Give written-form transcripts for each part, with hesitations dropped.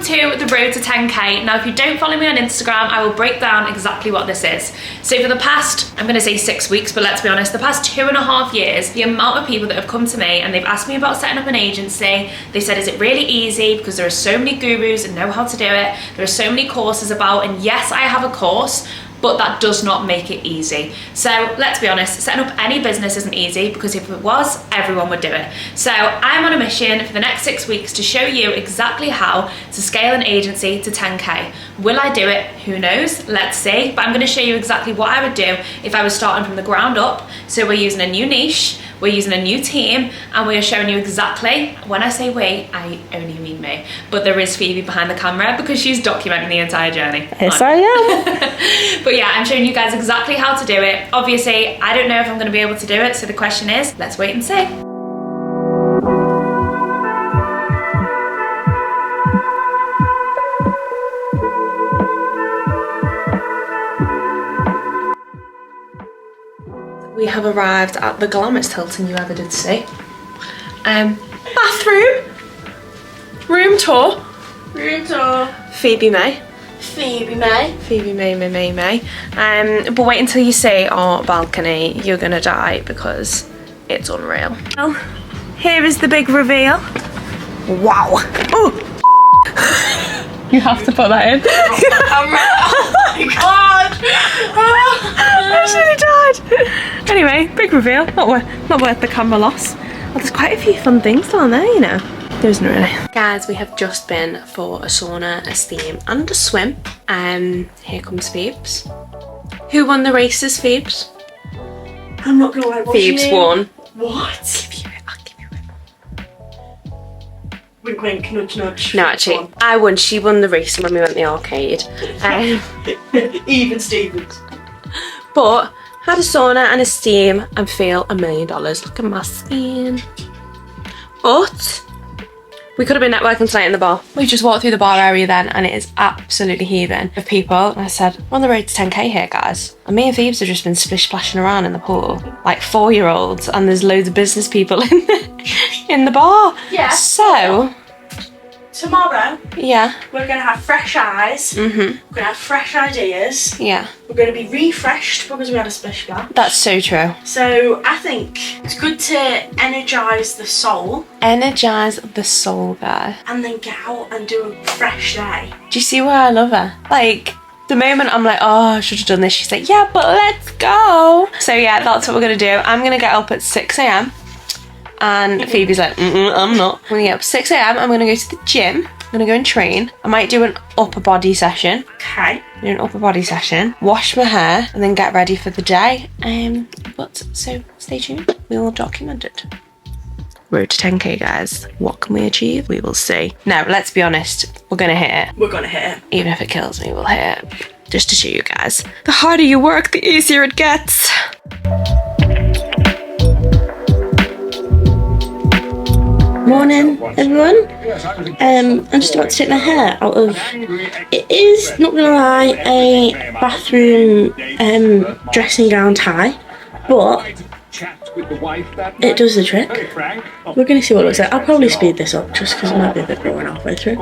to the road to 10k. Now, if you don't follow me on Instagram, I will break down exactly what this is. So for the past, I'm gonna say 6 weeks, but let's be honest, the past 2.5 years, the amount of people that have come to me and they've asked me about setting up an agency, they said, is it really easy? Because there are so many gurus and know how to do it. There are so many courses about, and yes, I have a course, but that does not make it easy. So let's be honest, setting up any business isn't easy, because if it was, everyone would do it. So I'm on a mission for the next 6 weeks to show you exactly how to scale an agency to 10k. Will I do it? Who knows? Let's see. But I'm gonna show you exactly what I would do if I was starting from the ground up. So we're using a new niche, we're using a new team, and we're showing you exactly, when I say we, I only mean me, but there is Phoebe behind the camera because she's documenting the entire journey. Yes, I am. But yeah, I'm showing you guys exactly how to do it. Obviously, I don't know if I'm gonna be able to do it, so the question is, let's wait and see. We have arrived at the glamorous Hilton you ever did see. Bathroom, room tour. Room tour. Phoebe May. Phoebe May. Phoebe May. But wait until you see our balcony. You're gonna die because it's unreal. Well, here is the big reveal. Wow. Oh. You have to put that in. Oh my god! I actually died. Anyway, big reveal. Not worth the camera loss. Well, there's quite a few fun things down there, you know. There isn't really. Guys, we have just been for a sauna, a steam, and a swim. Here comes Phoebes. Who won the races, Phoebes? I'm not gonna lie. Phoebes won. What? I'll give you it. Wink, wink, nudge, nudge. No, actually, I won. She won the race when we went to the arcade. Even Stevens. But had a sauna and a steam and feel $1 million. Look at my skin. But we could have been networking tonight in the bar. We just walked through the bar area then, and it is absolutely heaving with people. And I said, we're on the road to 10k here, guys. And me and Phoebes have just been splish splashing around in the pool like 4-year-olds, and there's loads of business people in the bar. Yeah. So tomorrow, yeah, we're gonna have fresh eyes. Mm-hmm. We're gonna have fresh ideas. Yeah. We're gonna be refreshed because we had a splish splash. That's so true. So I think it's good to energise the soul. Energise the soul, guy. And then get out and do a fresh day. Do you see why I love her? Like, the moment I'm like, oh, I should have done this, she's like, yeah, but let's go. So yeah, that's what we're gonna do. I'm gonna get up at 6 a.m. and Phoebe's like, I'm not. I'm gonna get up at 6 a.m. I'm gonna go to the gym. I'm gonna go and train. I might do an upper body session. Okay. Do an upper body session, wash my hair, and then get ready for the day. So stay tuned. We will document it. Road to 10k, guys. What can we achieve? We will see. Now, let's be honest. We're gonna hit it. We're gonna hit it. Even if it kills me, we'll hit it. Just to show you guys. The harder you work, the easier it gets. Morning, everyone. I'm just about to take my hair out of. It is, not gonna lie, a bathroom dressing gown tie, but it does the trick. We're gonna see what it looks like. I'll probably speed this up just because it might be a bit boring halfway through.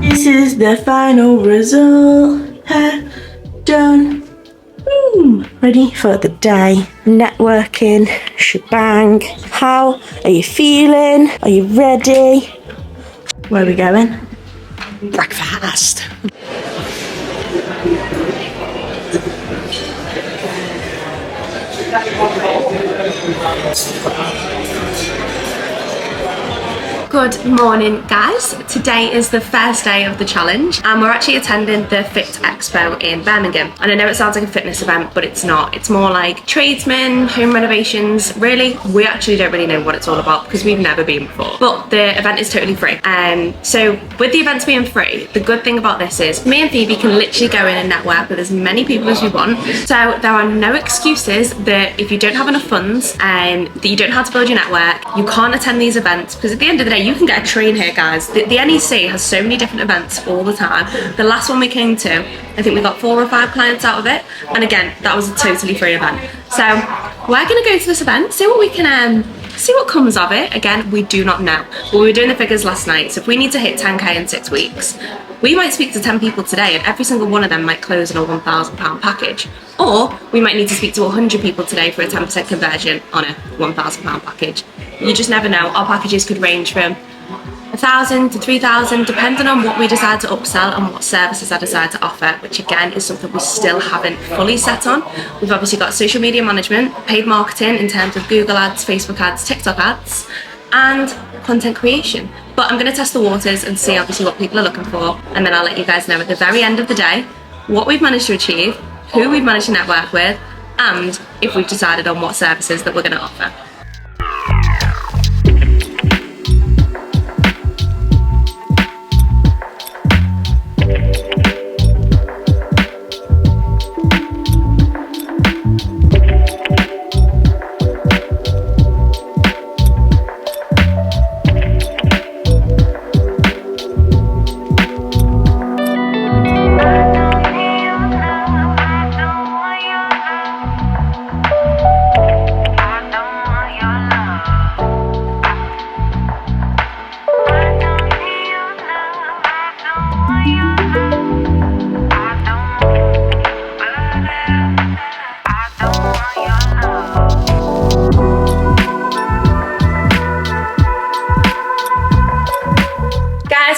This is the final result. Hair done. Boom. Ready for the day. Networking, shebang. How are you feeling? Are you ready? Where are we going? Breakfast. Good morning, guys. Today is the first day of the challenge and we're actually attending the Fit Expo in Birmingham. And I know it sounds like a fitness event, but it's not. It's more like tradesmen, home renovations. Really, we actually don't really know what it's all about because we've never been before. But the event is totally free. So with the events being free, the good thing about this is me and Phoebe can literally go in and network with as many people as we want. So there are no excuses that if you don't have enough funds and that you don't know how to build your network, you can't attend these events, because at the end of the day, you can get a train here, guys. The NEC has so many different events all the time. The last one we came to, I think we got 4 or 5 clients out of it. And again, that was a totally free event. So we're going to go to this event, see what we can, see what comes of it. Again, we do not know. But we were doing the figures last night, so if we need to hit 10k in 6 weeks, we might speak to 10 people today and every single one of them might close on a £1,000 package. Or we might need to speak to 100 people today for a 10% conversion on a £1,000 package. You just never know. Our packages could range from 1,000 to 3,000, depending on what we decide to upsell and what services I decide to offer, which again is something we still haven't fully set on. We've obviously got social media management, paid marketing in terms of Google ads, Facebook ads, TikTok ads, and content creation. But I'm going to test the waters and see obviously what people are looking for, and then I'll let you guys know at the very end of the day what we've managed to achieve, who we've managed to network with, and if we've decided on what services that we're going to offer.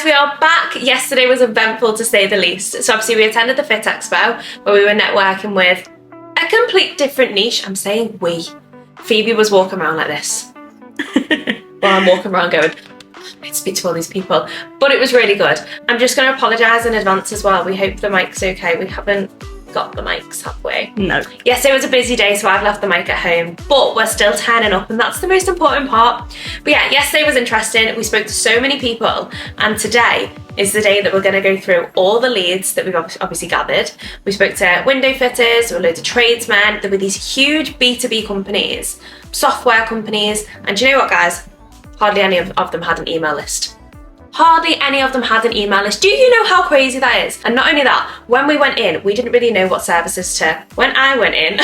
We are back. Yesterday was eventful to say the least. So obviously we attended the Fit Expo where we were networking with a complete different niche. I'm saying we. Phoebe was walking around like this. While I'm walking around going, I need to speak to all these people. But it was really good. I'm just going to apologise in advance as well. We hope the mic's okay. We haven't got the mics, have we? No. Yes, it was a busy day, so I've left the mic at home, but we're still turning up, and that's the most important part. But yeah, yesterday was interesting. We spoke to so many people, and today is the day that we're going to go through all the leads that we've obviously gathered. We spoke to window fitters, there were loads of tradesmen, there were these huge B2B companies, software companies, and do you know what, guys? Hardly any of them had an email list. Hardly any of them had an email list. Do you know how crazy that is? And not only that, when we went in, we didn't really know what services to... When I went in,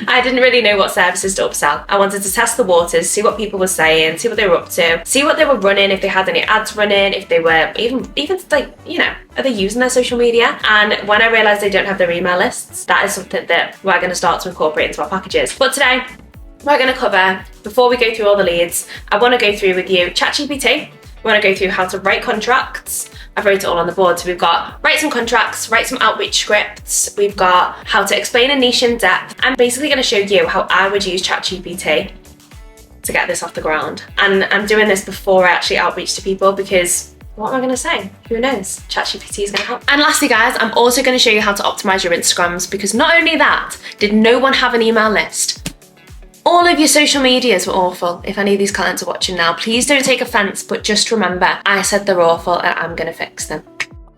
I didn't really know what services to upsell. I wanted to test the waters, see what people were saying, see what they were up to, see what they were running, if they had any ads running, if they were even like, you know, are they using their social media? And when I realised they don't have their email lists, that is something that we're going to start to incorporate into our packages. But today, we're going to cover, before we go through all the leads, I want to go through with you ChatGPT. We want to go through how to write contracts. I've wrote it all on the board. So we've got write some contracts, write some outreach scripts. We've got how to explain a niche in depth. I'm basically going to show you how I would use ChatGPT to get this off the ground. And I'm doing this before I actually outreach to people because what am I going to say? Who knows? ChatGPT is going to help. And lastly, guys, I'm also going to show you how to optimize your Instagrams because not only that, did no one have an email list? All of your social medias were awful. If any of these clients are watching now, please don't take offense, but just remember, I said they're awful and I'm gonna fix them.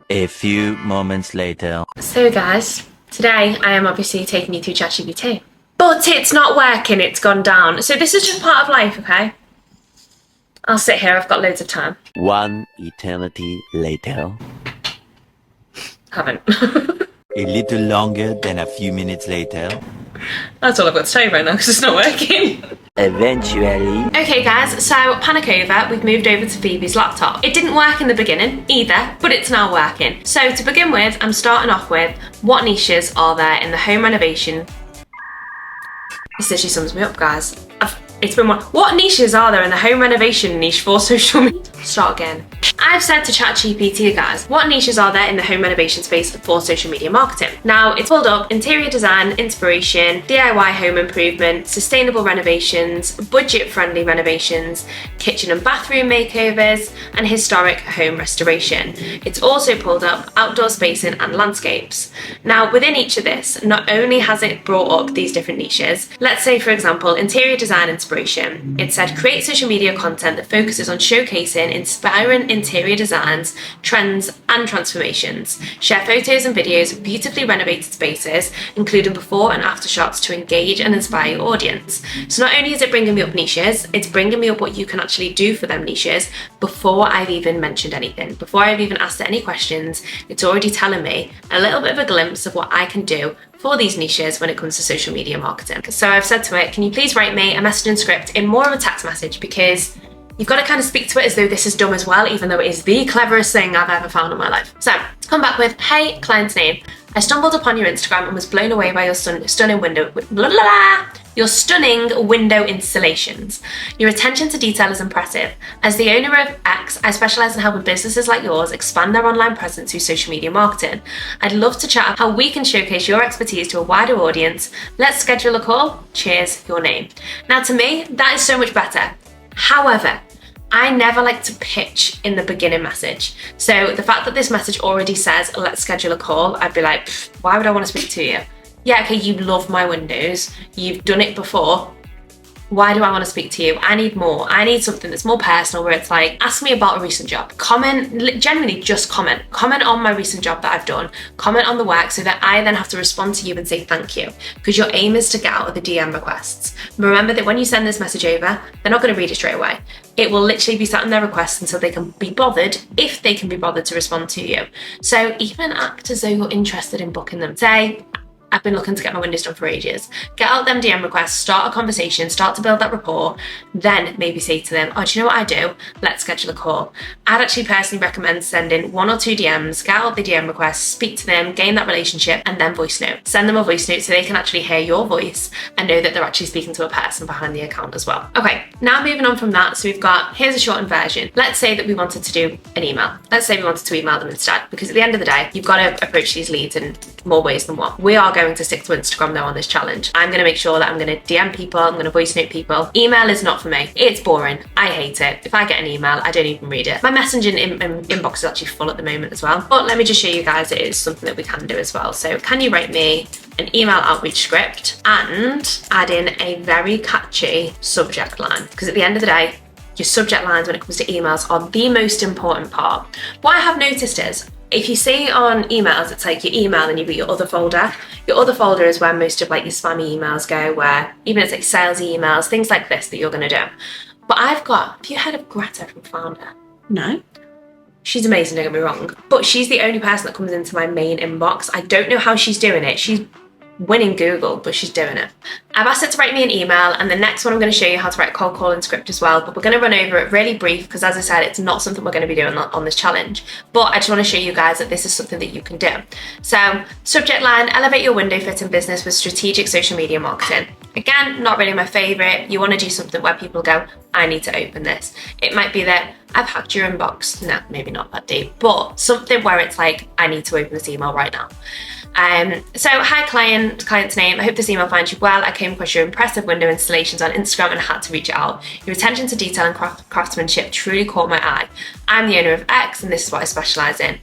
A few moments later. So guys, today I am obviously taking you through ChatGPT, but it's not working, it's gone down. So this is just part of life, okay? I'll sit here, I've got loads of time. One eternity later. Haven't. A little longer than a few minutes later. That's all I've got to say right now because it's not working. Eventually. Okay guys, so panic over, we've moved over to Phoebe's laptop. It didn't work in the beginning either, but it's now working. So to begin with, I'm starting off with what niches are there in the home renovation. This literally sums me up, guys. It's been what niches are there in the home renovation niche for social media? Start again. I've said to ChatGPT, guys, what niches are there in the home renovation space for social media marketing? Now, it's pulled up interior design, inspiration, DIY home improvement, sustainable renovations, budget-friendly renovations, kitchen and bathroom makeovers, and historic home restoration. It's also pulled up outdoor spacing and landscapes. Now, within each of this, not only has it brought up these different niches, let's say, for example, interior design inspiration. It said, create social media content that focuses on showcasing inspiring interior designs, trends, and transformations. Share photos and videos of beautifully renovated spaces, including before and after shots to engage and inspire your audience. So not only is it bringing me up niches, it's bringing me up what you can actually do for them niches before I've even mentioned anything. Before I've even asked it any questions, it's already telling me a little bit of a glimpse of what I can do for these niches when it comes to social media marketing. So I've said to it, can you please write me a messaging script in more of a text message, because you've got to kind of speak to it as though this is dumb as well, even though it is the cleverest thing I've ever found in my life. So come back with, hey, client's name. I stumbled upon your Instagram and was blown away by your stunning window installations. Your attention to detail is impressive. As the owner of X, I specialize in helping businesses like yours expand their online presence through social media marketing. I'd love to chat how we can showcase your expertise to a wider audience. Let's schedule a call. Cheers, your name. Now, to me, that is so much better. However, I never like to pitch in the beginning message. So the fact that this message already says, let's schedule a call, I'd be like, why would I want to speak to you? Yeah, okay, you love my windows. You've done it before. Why do I want to speak to you? I need more. I need something that's more personal, where it's like, ask me about a recent job. Comment, generally just comment. Comment on my recent job that I've done. Comment on the work, so that I then have to respond to you and say thank you. Because your aim is to get out of the DM requests. Remember that when you send this message over, they're not going to read it straight away. It will literally be sat in their requests until they can be bothered, if they can be bothered to respond to you. So even act as though you're interested in booking them. Say, I've been looking to get my windows done for ages. Get out them DM requests, start a conversation, start to build that rapport, then maybe say to them, oh, do you know what I do? Let's schedule a call. I'd actually personally recommend sending 1 or 2 DMs, get out the DM requests, speak to them, gain that relationship, and then voice note. Send them a voice note so they can actually hear your voice and know that they're actually speaking to a person behind the account as well. Okay, now moving on from that, so we've got, here's a shortened version. Let's say that we wanted to do an email. Let's say we wanted to email them instead, because at the end of the day, you've got to approach these leads in more ways than one. We are going to stick to Instagram now on this challenge. I'm going to make sure that I'm going to DM people, I'm going to voice note people. Email is not for me. It's boring. I hate it. If I get an email, I don't even read it. My messaging inbox is actually full at the moment as well. But let me just show you guys, it is something that we can do as well. So can you write me an email outreach script and add in a very catchy subject line? Because at the end of the day, your subject lines when it comes to emails are the most important part. What I have noticed is, if you see on emails, it's like your email and you've got your other folder. Your other folder is where most of like your spammy emails go, where even it's like salesy emails, things like this that you're gonna do. But have you heard of Greta from Founder? No. She's amazing, don't get me wrong, but she's the only person that comes into my main inbox. I don't know how she's doing it. She's winning Google, but she's doing it. I've asked her to write me an email, and the next one I'm going to show you how to write a cold calling script as well, but we're going to run over it really brief because, as I said, it's not something we're going to be doing on this challenge, but I just want to show you guys that this is something that you can do. So, subject line, elevate your window fitting business with strategic social media marketing. Again, not really my favorite. You want to do something where people go, I need to open this. It might be that I've hacked your inbox. No, maybe not that deep, but something where it's like, I need to open this email right now. So hi client's name. I hope this email finds you well. I came across your impressive window installations on Instagram and had to reach out. Your attention to detail and craftsmanship truly caught my eye. I'm the owner of X and this is what I specialize in.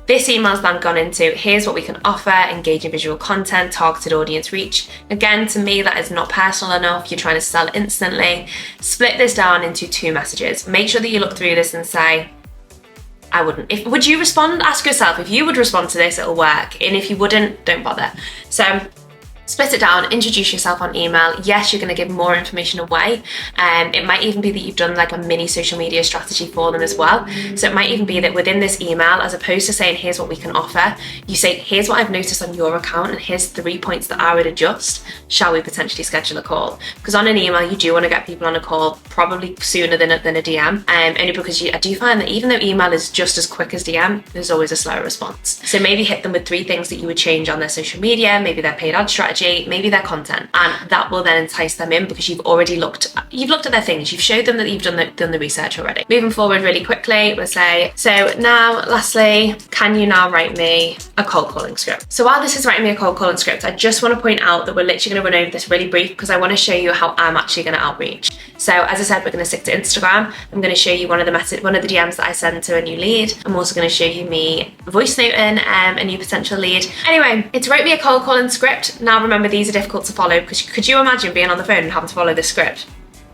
This email's then gone into, here's what we can offer, engaging visual content, targeted audience reach. Again, to me, that is not personal enough. You're trying to sell instantly. Split this down into 2 messages. Make sure that you look through this and say, I wouldn't. Would you respond? Ask yourself, if you would respond to this, it'll work. And if you wouldn't, don't bother. So split it down, introduce yourself on email. Yes, you're going to give more information away. It might even be that you've done like a mini social media strategy for them as well. So it might even be that within this email, as opposed to saying, here's what we can offer, you say, here's what I've noticed on your account and here's 3 points that I would adjust. Shall we potentially schedule a call? Because on an email, you do want to get people on a call probably sooner than a DM. Only because I do find that even though email is just as quick as DM, there's always a slower response. So maybe hit them with 3 things that you would change on their social media, maybe their paid ad strategy, maybe their content, and that will then entice them in because you've looked at their things, you've showed them that you've done the research already. Moving forward really quickly, we'll say, so now lastly, can you now write me a cold calling script? So while this is writing me a cold calling script, I just want to point out that we're literally going to run over this really brief because I want to show you how I'm actually going to outreach. So as I said, we're going to stick to Instagram. I'm going to show you one of the DMs that I send to a new lead. I'm also going to show you me voice noting a new potential lead. Anyway, it's write me a cold calling script. Now remember, these are difficult to follow because could you imagine being on the phone and having to follow this script?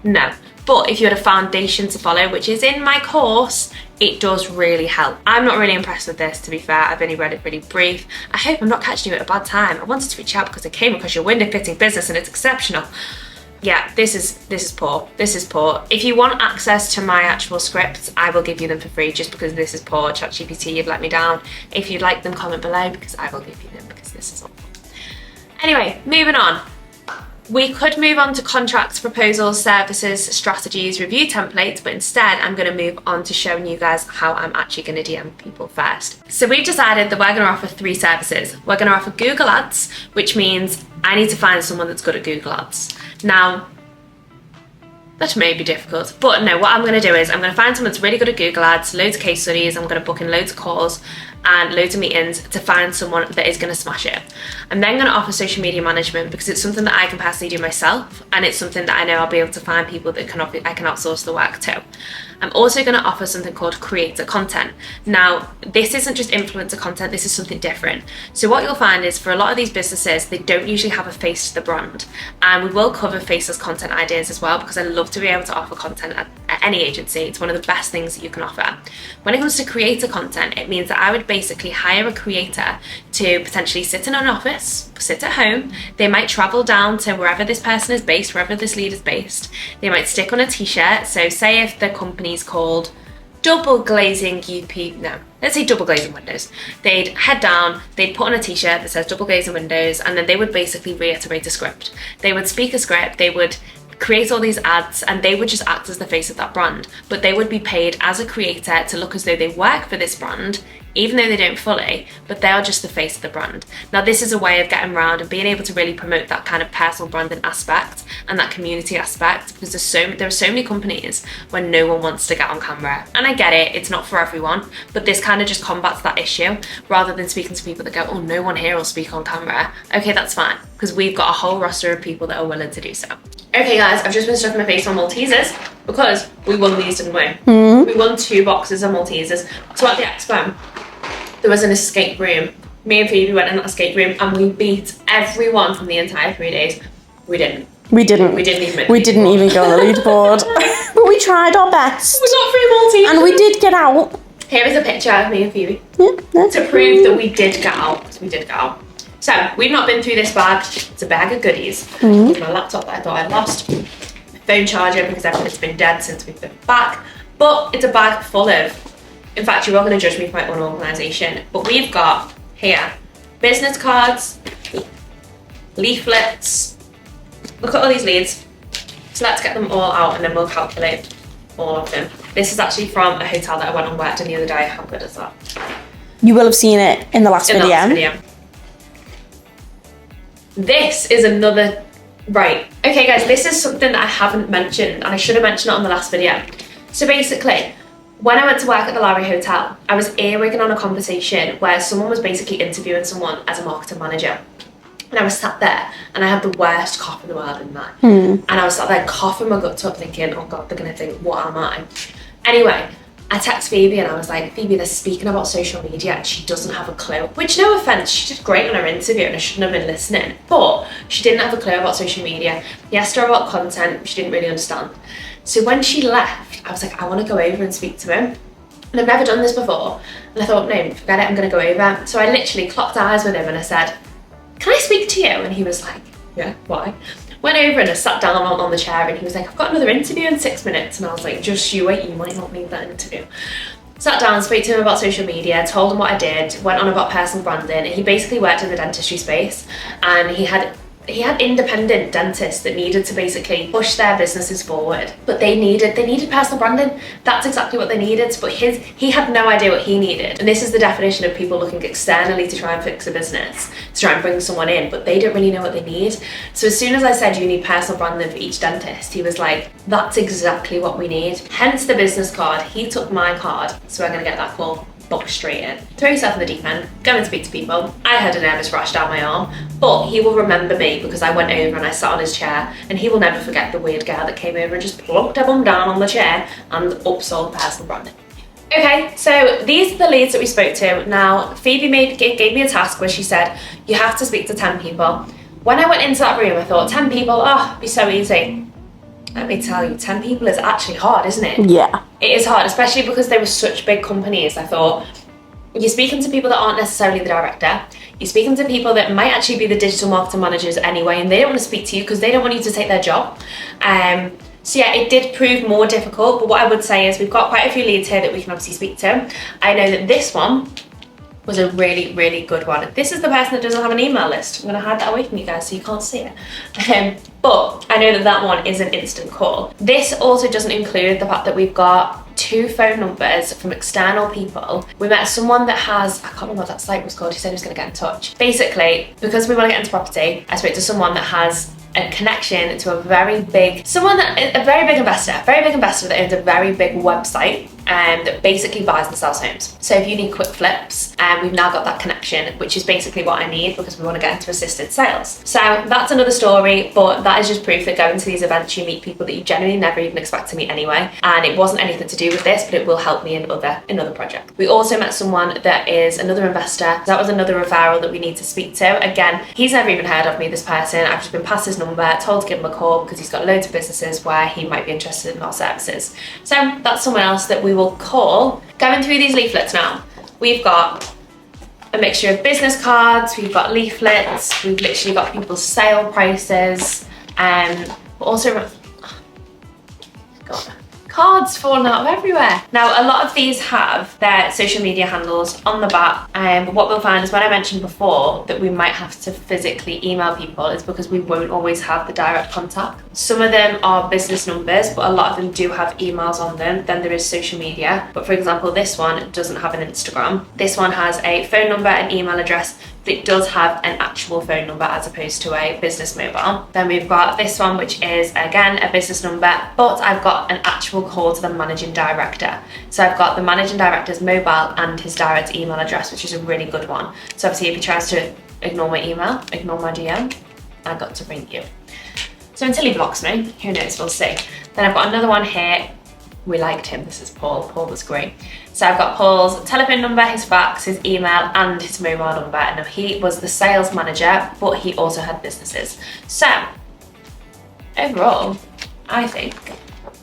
No. But if you had a foundation to follow, which is in my course, it does really help. I'm not really impressed with this, to be fair. I've only read it really brief. I hope I'm not catching you at a bad time. I wanted to reach out because I came across your window fitting business and it's exceptional. Yeah, this is poor. This is poor. If you want access to my actual scripts, I will give you them for free just because this is poor. ChatGPT, you've let me down. If you'd like them, comment below because I will give you them because this is awful. Anyway, moving on. We could move on to contracts, proposals, services, strategies, review templates, but instead I'm going to move on to showing you guys how I'm actually going to DM people first. So we've decided that we're going to offer 3 services. We're going to offer Google Ads, which means I need to find someone that's good at Google Ads. Now, that may be difficult, but no, what I'm going to do is I'm going to find someone that's really good at Google Ads, loads of case studies, I'm going to book in loads of calls and loads of meetings to find someone that is going to smash it. I'm then going to offer social media management because it's something that I can personally do myself, and it's something that I know I'll be able to find people that I can outsource the work to. I'm also going to offer something called creator content. Now, this isn't just influencer content, this is something different. So what you'll find is for a lot of these businesses, they don't usually have a face to the brand. And we will cover faceless content ideas as well, because I love to be able to offer content at any agency. It's one of the best things that you can offer. When it comes to creator content, it means that I would basically hire a creator to potentially sit in an office, sit at home. They might travel down to wherever this person is based, wherever this lead is based. They might stick on a t-shirt. So say if the company's called Double Glazing let's say Double Glazing Windows. They'd head down, they'd put on a t-shirt that says Double Glazing Windows, and then they would basically reiterate a script. They would speak a script, they would create all these ads, and they would just act as the face of that brand, but they would be paid as a creator to look as though they work for this brand, even though they don't fully, but they are just the face of the brand. Now, this is a way of getting around and being able to really promote that kind of personal branding aspect and that community aspect, because there are so many companies where no one wants to get on camera. And I get it, it's not for everyone, but this kind of just combats that issue, rather than speaking to people that go, oh, no one here will speak on camera. Okay, that's fine, because we've got a whole roster of people that are willing to do so. Okay guys, I've just been stuffing my face on Maltesers because we won these, didn't we? We won 2 boxes of Maltesers. So at the expo, there was an escape room. Me and Phoebe went in that escape room and we beat everyone from the entire 3 days. We didn't. We didn't. We didn't even. We didn't even go on the leaderboard. But we tried our best. We got 3 Maltesers. And we did get out. Here is a picture of me and Phoebe. Yeah, to prove that we did get out, because we did get out. So, we've not been through this bag. It's a bag of goodies. With my laptop that I thought I lost. My phone charger, because everything's been dead since we've been back. But it's a bag full of, in fact, you're all going to judge me for my own organisation, but we've got here business cards, leaflets. Look at all these leads. So let's get them all out and then we'll calculate all of them. This is actually from a hotel that I went and worked in the other day. How good is that? You will have seen it in the last video. This is another, right. Okay guys, this is something that I haven't mentioned and I should have mentioned it on the last video. So basically, when I went to work at the Lowry Hotel, I was earwigging on a conversation where someone was basically interviewing someone as a marketing manager. And I was sat there and I had the worst cough in the world in that. And I was sat there coughing my guts up thinking, oh God, they're gonna think, what am I? Anyway, I texted Phoebe and I was like, Phoebe, they're speaking about social media and she doesn't have a clue. Which, no offense, she did great on her interview and I shouldn't have been listening. But she didn't have a clue about social media. He asked her about content, she didn't really understand. So when she left, I was like, I want to go over and speak to him. And I've never done this before. And I thought, no, forget it, I'm going to go over. So I literally clocked eyes with him and I said, can I speak to you? And he was like, yeah, why? Went over and I sat down on the chair and he was like, I've got another interview in 6 minutes. And I was like, just you wait, you might not need that interview. Sat down, spoke to him about social media, told him what I did, went on about personal branding. He basically worked in the dentistry space and he had independent dentists that needed to basically push their businesses forward, but they needed personal branding. That's exactly what they needed, but he had no idea what he needed. And this is the definition of people looking externally to try and fix a business, to try and bring someone in, but they don't really know what they need. So as soon as I said you need personal branding for each dentist, he was like, that's exactly what we need. Hence the business card. He took my card, so we're gonna get that call. Book straight in. Throw yourself in the deep end, go and speak to people. I had a nervous rash down my arm, but he will remember me because I went over and I sat on his chair and he will never forget the weird girl that came over and just plunked her bum down on the chair and upsold personal branding. Okay, so these are the leads that we spoke to. Now, Phoebe gave me a task where she said, you have to speak to 10 people. When I went into that room, I thought 10 people, oh, it'd be so easy. Let me tell you, 10 people is actually hard, isn't it? Yeah. It is hard, especially because they were such big companies. I thought, you're speaking to people that aren't necessarily the director. You're speaking to people that might actually be the digital marketing managers anyway, and they don't want to speak to you because they don't want you to take their job. So yeah, it did prove more difficult, but what I would say is we've got quite a few leads here that we can obviously speak to. I know that this one was a really, really good one. This is the person that doesn't have an email list. I'm gonna hide that away from you guys so you can't see it. But I know that that one is an instant call. This also doesn't include the fact that we've got 2 phone numbers from external people. We met someone that has, I can't remember what that site was called, he said he was gonna get in touch. Basically, because we wanna get into property, I spoke to someone that has a connection to a very big investor that owns a very big website that basically buys and sells homes. So if you need quick flips, we've now got that connection, which is basically what I need because we want to get into assisted sales. So that's another story, but that is just proof that going to these events, you meet people that you genuinely never even expect to meet anyway. And it wasn't anything to do with this, but it will help me in other projects. We also met someone that is another investor. That was another referral that we need to speak to. Again, he's never even heard of me, this person. I've just been passed his number, told to give him a call because he's got loads of businesses where he might be interested in our services. So that's someone else that we will call. Going through these leaflets now, we've got a mixture of business cards, we've got leaflets, we've literally got people's sale prices, but also cards falling out of everywhere. Now, a lot of these have their social media handles on the back, but what we'll find is when I mentioned before that we might have to physically email people is because we won't always have the direct contact. Some of them are business numbers, but a lot of them do have emails on them. Then there is social media. But for example, this one doesn't have an Instagram. This one has a phone number and email address, but it does have an actual phone number as opposed to a business mobile. Then we've got this one, which is again a business number, but I've got an actual call to the managing director. So I've got the managing director's mobile and his direct email address, which is a really good one. So obviously if he tries to ignore my email, ignore my DM, I got to ring you. So until he blocks me, who knows, we'll see. Then I've got another one here. We liked him, this is Paul. Paul was great. So I've got Paul's telephone number, his fax, his email, and his mobile number. And he was the sales manager, but he also had businesses. So overall, I think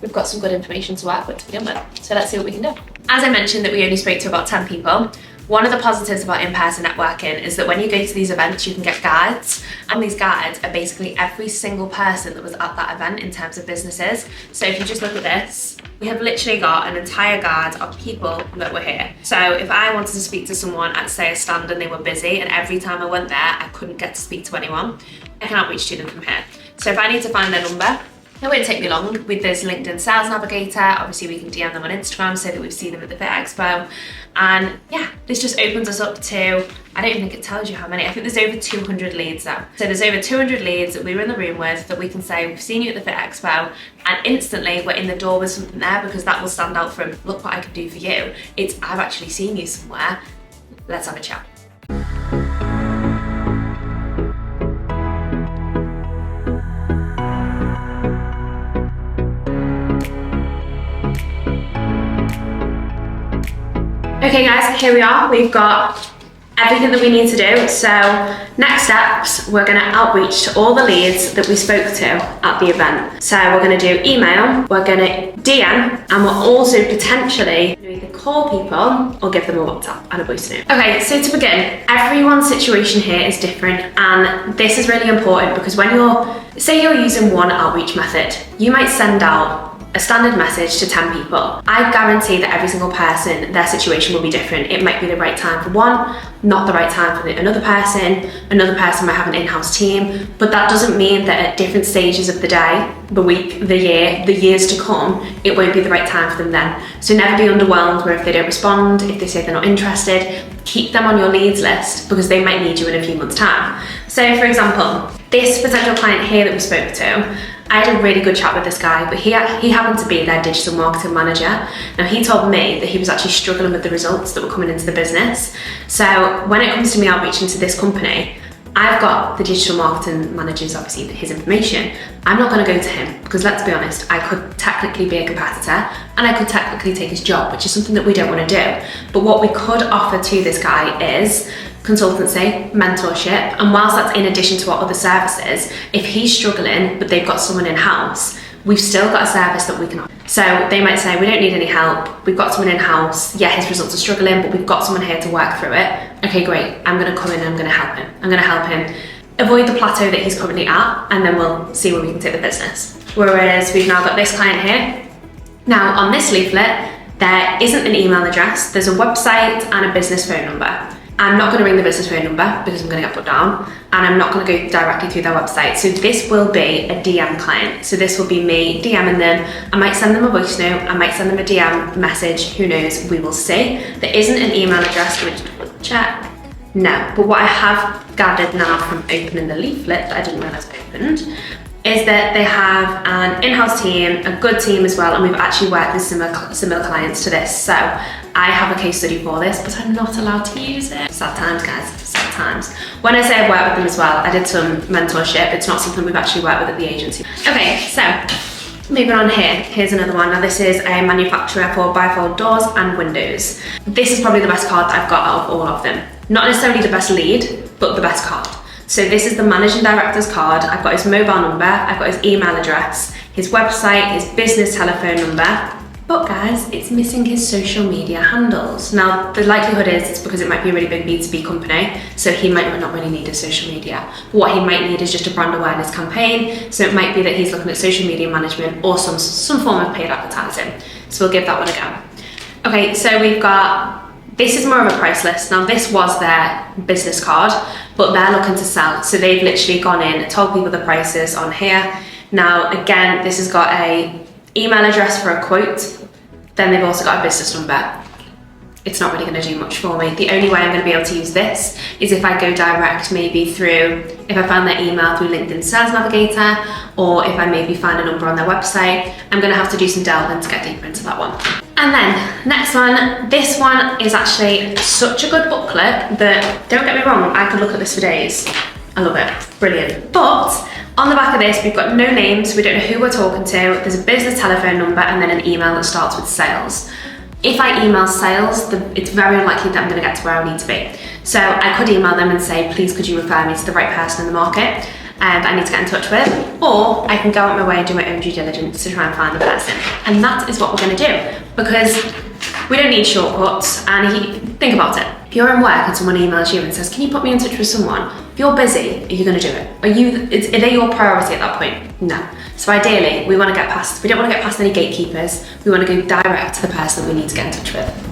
we've got some good information to work with to begin with. So let's see what we can do. As I mentioned that we only spoke to about 10 people, one of the positives about in-person networking is that when you go to these events, you can get guides. And these guides are basically every single person that was at that event in terms of businesses. So if you just look at this, we have literally got an entire guide of people that were here. So if I wanted to speak to someone at say a stand and they were busy, and every time I went there, I couldn't get to speak to anyone, I can outreach to them from here. So if I need to find their number, it won't take me long. With this LinkedIn Sales Navigator, obviously we can DM them on Instagram so that we see them at the Fit Expo. And yeah, this just opens us up to, I don't even think it tells you how many, I think there's over 200 leads now. So there's over 200 leads that we were in the room with that we can say, we've seen you at the Fit Expo, and instantly we're in the door with something there because that will stand out from, look what I can do for you. It's, I've actually seen you somewhere, let's have a chat. Okay guys, here we are. We've got everything that we need to do. So next steps, we're gonna outreach to all the leads that we spoke to at the event. So we're gonna do email, we're gonna DM, and we're also potentially gonna either call people or give them a WhatsApp and a voice note. Okay, so to begin, everyone's situation here is different, and this is really important because when say you're using one outreach method, you might send out a standard message to 10 people. I guarantee that every single person, their situation will be different. It might be the right time for one, not the right time for another person. Another person might have an in-house team, but that doesn't mean that at different stages of the day, the week, the year, the years to come, it won't be the right time for them then. So never be underwhelmed where if they don't respond, if they say they're not interested, keep them on your leads list because they might need you in a few months' time. So for example, this potential client here that we spoke to, I had a really good chat with this guy, but he happened to be their digital marketing manager. Now he told me that he was actually struggling with the results that were coming into the business. So when it comes to me outreaching to this company, I've got the digital marketing manager's, obviously his information. I'm not gonna go to him because let's be honest, I could technically be a competitor and I could technically take his job, which is something that we don't wanna do. But what we could offer to this guy is consultancy, mentorship, and whilst that's in addition to our other services, if he's struggling but they've got someone in-house, we've still got a service that we can offer. So they might say, we don't need any help, we've got someone in-house, yeah, his results are struggling, but we've got someone here to work through it. Okay, great, I'm gonna come in and I'm gonna help him. I'm gonna help him avoid the plateau that he's currently at, and then we'll see where we can take the business. Whereas we've now got this client here. Now on this leaflet, there isn't an email address, there's a website and a business phone number. I'm not going to ring the business phone number because I'm going to get put down, and I'm not going to go directly through their website. So this will be a DM client. So this will be me DMing them. I might send them a voice note, I might send them a DM message, who knows, we will see. There isn't an email address, which check. No, but what I have gathered now from opening the leaflet that I didn't realise I opened is that they have an in-house team, a good team as well, and we've actually worked with similar clients to this. So I have a case study for this, but I'm not allowed to use it. Sad times, guys, sad times. When I say I've worked with them as well, I did some mentorship. It's not something we've actually worked with at the agency. Okay, so moving on here, here's another one. Now this is a manufacturer for bifold doors and windows. This is probably the best card that I've got out of all of them. Not necessarily the best lead, but the best card. So this is the managing director's card. I've got his mobile number, I've got his email address, his website, his business telephone number. But guys, it's missing his social media handles. Now, the likelihood is it's because it might be a really big B2B company, so he might not really need a social media. What he might need is just a brand awareness campaign. So it might be that he's looking at social media management or some form of paid advertising. So we'll give that one a go. Okay, so we've got, this is more of a price list. Now this was their business card, but they're looking to sell. So they've literally gone in, told people the prices on here. Now, again, this has got a email address for a quote. Then they've also got a business number. It's not really going to do much for me. The only way I'm going to be able to use this is if I go direct, maybe through, if I find their email through LinkedIn Sales Navigator, or if I maybe find a number on their website. I'm going to have to do some delving to get deeper into that one. And then next one, this one is actually such a good booklet that, don't get me wrong, I could look at this for days. I love it, brilliant. But on the back of this, we've got no names, we don't know who we're talking to, there's a business telephone number and then an email that starts with sales. If I email sales, it's very unlikely that I'm gonna get to where I need to be. So I could email them and say, please could you refer me to the right person in the market that I need to get in touch with, or I can go out my way and do my own due diligence to try and find the person. And that is what we're gonna do, because we don't need shortcuts. And think about it. If you're in work and someone emails you and says, can you put me in touch with someone? If you're busy, are you gonna do it? Are they your priority at that point? No. So ideally, we don't wanna get past any gatekeepers. We wanna go direct to the person that we need to get in touch with.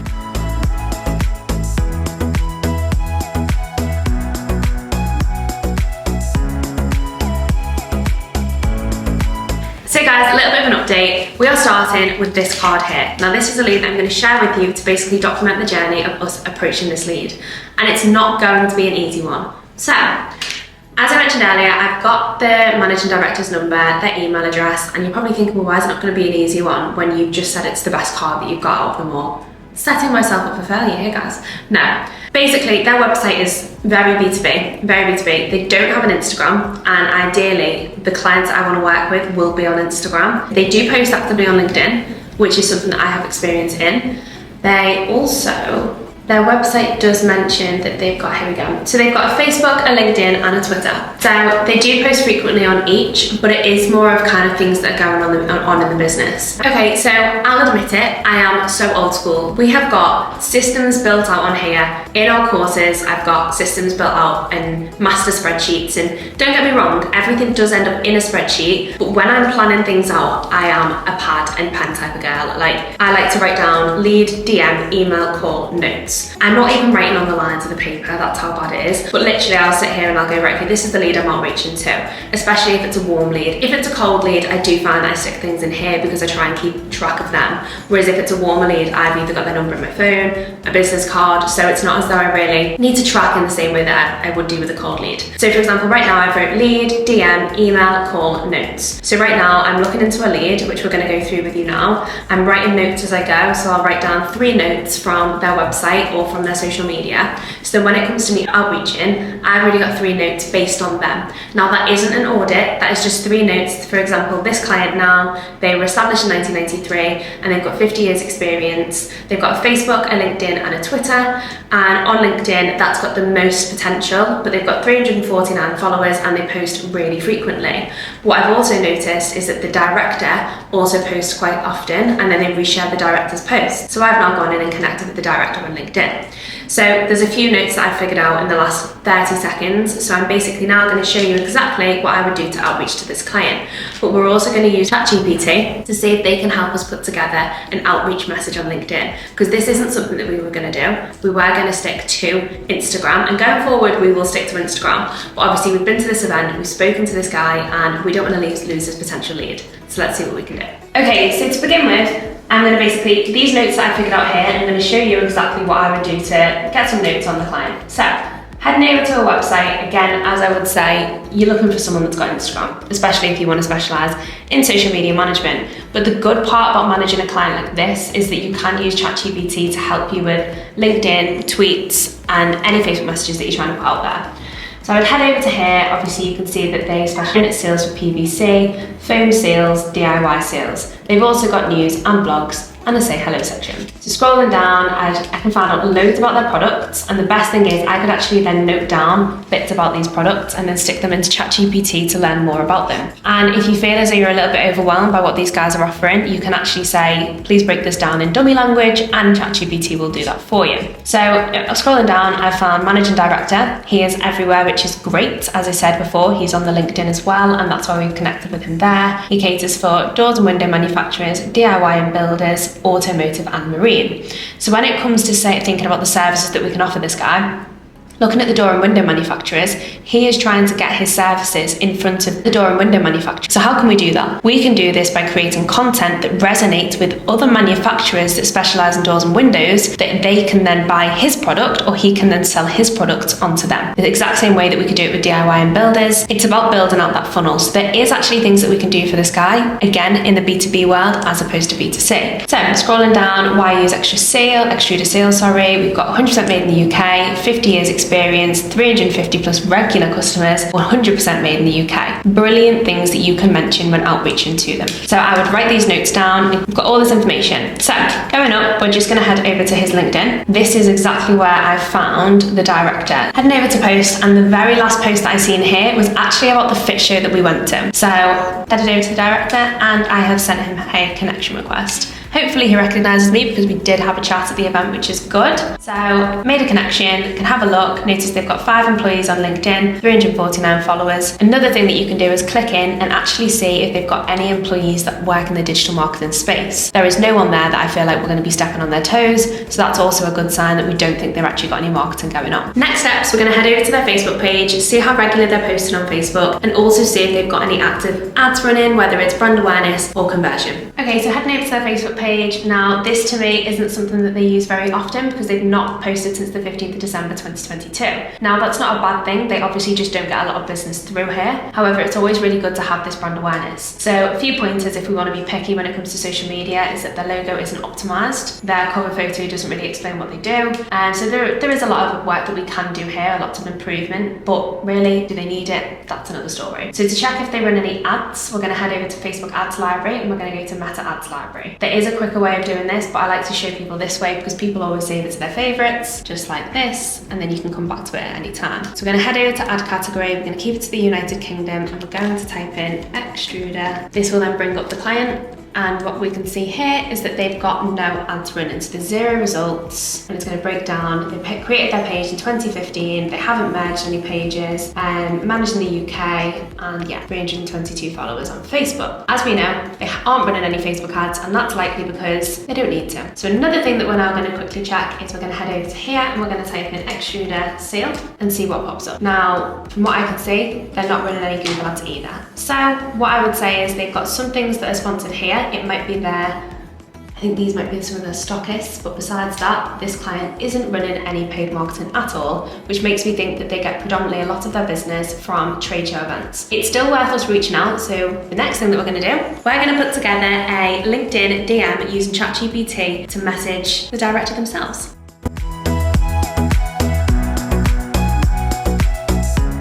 So guys, a little bit of an update. We are starting with this card here. Now this is a lead that I'm going to share with you to basically document the journey of us approaching this lead. And it's not going to be an easy one. So, as I mentioned earlier, I've got the managing director's number, their email address, and you're probably thinking, well, why is it not going to be an easy one when you've just said it's the best card that you've got out of them all? Setting myself up for failure here, guys. No. Basically, their website is very B2B, very B2B. They don't have an Instagram, and ideally, the clients I want to work with will be on Instagram. They do post actively on LinkedIn, which is something that I have experience in. Their website does mention that they've got, here we go. So they've got a Facebook, a LinkedIn, and a Twitter. So they do post frequently on each, but it is more of kind of things that are going on in the business. Okay, so I'll admit it, I am so old school. We have got systems built out on here. In our courses, I've got systems built out and master spreadsheets. And don't get me wrong, everything does end up in a spreadsheet, but when I'm planning things out, I am a pad and pen type of girl. Like, I like to write down lead, DM, email, call, notes. I'm not even writing on the lines of the paper, that's how bad it is. But literally I'll sit here and I'll go, right, okay, this is the lead I'm outreaching to, especially if it's a warm lead. If it's a cold lead, I do find I stick things in here because I try and keep track of them. Whereas if it's a warmer lead, I've either got their number in my phone, a business card, so it's not as though I really need to track in the same way that I would do with a cold lead. So for example, right now I've wrote lead, DM, email, call, notes. So right now I'm looking into a lead, which we're gonna go through with you now. I'm writing notes as I go, so I'll write down 3 notes from their website or from their social media. So when it comes to me outreaching, I've already got 3 notes based on them. Now that isn't an audit, that is just 3 notes. For example, this client now, they were established in 1993 and they've got 50 years experience. They've got a Facebook, a LinkedIn and a Twitter. And on LinkedIn, that's got the most potential, but they've got 349 followers and they post really frequently. What I've also noticed is that the director also posts quite often and then they reshare the director's post. So I've now gone in and connected with the director on LinkedIn. So there's a few notes that I've figured out in the last 30 seconds. So I'm basically now going to show you exactly what I would do to outreach to this client. But we're also going to use ChatGPT to see if they can help us put together an outreach message on LinkedIn, because this isn't something that we were going to do. We were going to stick to Instagram, and going forward we will stick to Instagram. But obviously we've been to this event, we've spoken to this guy, and we don't want to lose this potential lead. So let's see what we can do. Okay, so to begin with, I'm going to basically, these notes that I figured out here, I'm going to show you exactly what I would do to get some notes on the client. So, heading over to a website, again, as I would say, you're looking for someone that's got Instagram, especially if you want to specialise in social media management. But the good part about managing a client like this is that you can use ChatGPT to help you with LinkedIn, tweets, and any Facebook messages that you're trying to put out there. So I would head over to here. Obviously you can see that they specialise in sales for PVC, phone sales, DIY sales. They've also got news and blogs and a say hello section. So scrolling down, I can find out loads about their products, and the best thing is I could actually then note down bits about these products and then stick them into ChatGPT to learn more about them. And if you feel as though you're a little bit overwhelmed by what these guys are offering, you can actually say, please break this down in dummy language, and ChatGPT will do that for you. So scrolling down, I found Managing Director. He is everywhere, which is great. As I said before, he's on the LinkedIn as well, and that's why we've connected with him there. He caters for doors and window manufacturers, DIY and builders, automotive and marine. So when it comes to thinking about the services that we can offer this guy, looking at the door and window manufacturers, he is trying to get his services in front of the door and window manufacturers. So how can we do that? We can do this by creating content that resonates with other manufacturers that specialise in doors and windows, that they can then buy his product, or he can then sell his product onto them. The exact same way that we could do it with DIY and builders. It's about building out that funnel. So there is actually things that we can do for this guy, again, in the B2B world as opposed to B2C. So scrolling down, why use extruder sale, we've got 100% made in the UK, 50 years experience, 350 plus regular customers, 100% made in the UK. Brilliant things that you can mention when outreaching to them. So I would write these notes down. We've got all this information. So going up, we're just going to head over to his LinkedIn. This is exactly where I found the director. Heading over to post, and the very last post that I seen here was actually about the fit show that we went to. So headed over to the director, and I have sent him a connection request. Hopefully he recognises me, because we did have a chat at the event, which is good. So made a connection, can have a look. Notice they've got 5 employees on LinkedIn, 349 followers. Another thing that you can do is click in and actually see if they've got any employees that work in the digital marketing space. There is no one there that I feel like we're going to be stepping on their toes, so that's also a good sign that we don't think they've actually got any marketing going on. Next steps, we're going to head over to their Facebook page, see how regular they're posting on Facebook, and also see if they've got any active ads running, whether it's brand awareness or conversion. Okay, so heading over to their Facebook page. Now, this to me isn't something that they use very often, because they've not posted since the 15th of December 2022. Now, that's not a bad thing. They obviously just don't get a lot of business through here. However, it's always really good to have this brand awareness. So a few pointers if we want to be picky when it comes to social media is that their logo isn't optimized. Their cover photo doesn't really explain what they do. And so there is a lot of work that we can do here, a lot of improvement, but really, do they need it? That's another story. So to check if they run any ads, we're going to head over to Facebook Ads Library, and we're going to go to Meta Ads Library. There is a quicker way of doing this, but I like to show people this way because people always save it to their favorites, just like this, and then you can come back to it at any time. So we're going to head over to add category, we're going to keep it to the United Kingdom, and we're going to type in extruder. This will then bring up the client. And what we can see here is that they've got no ads running, so there's 0 results, and it's going to break down. They created their page in 2015, they haven't merged any pages, managed in the UK, and yeah, 322 followers on Facebook. As we know, they aren't running any Facebook ads, and that's likely because they don't need to. So another thing that we're now going to quickly check is we're going to head over to here, and we're going to type in extruder sale and see what pops up. Now, from what I can see, they're not running any Google ads either. So what I would say is they've got some things that are sponsored here. It might be I think these might be some of the stockists, but besides that, this client isn't running any paid marketing at all, which makes me think that they get predominantly a lot of their business from trade show events. It's still worth us reaching out, so the next thing that we're going to do, we're going to put together a LinkedIn DM using ChatGPT to message the director themselves.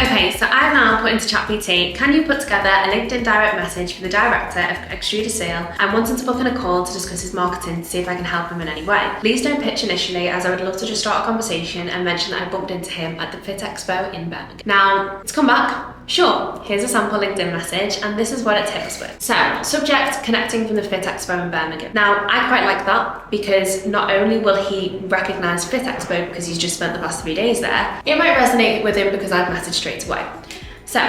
Okay, so I've now put into ChatGPT, can you put together a LinkedIn direct message for the director of Extruder Sale? I'm wanting to book in a call to discuss his marketing to see if I can help him in any way. Please don't pitch initially, as I would love to just start a conversation and mention that I bumped into him at the Fit Expo in Birmingham. Now, it's come back. Sure, here's a sample LinkedIn message, and this is what it tips with. So, subject, connecting from the Fit Expo in Birmingham. Now, I quite like that because not only will he recognise Fit Expo because he's just spent the past 3 days there, it might resonate with him because I've messaged straight away. So,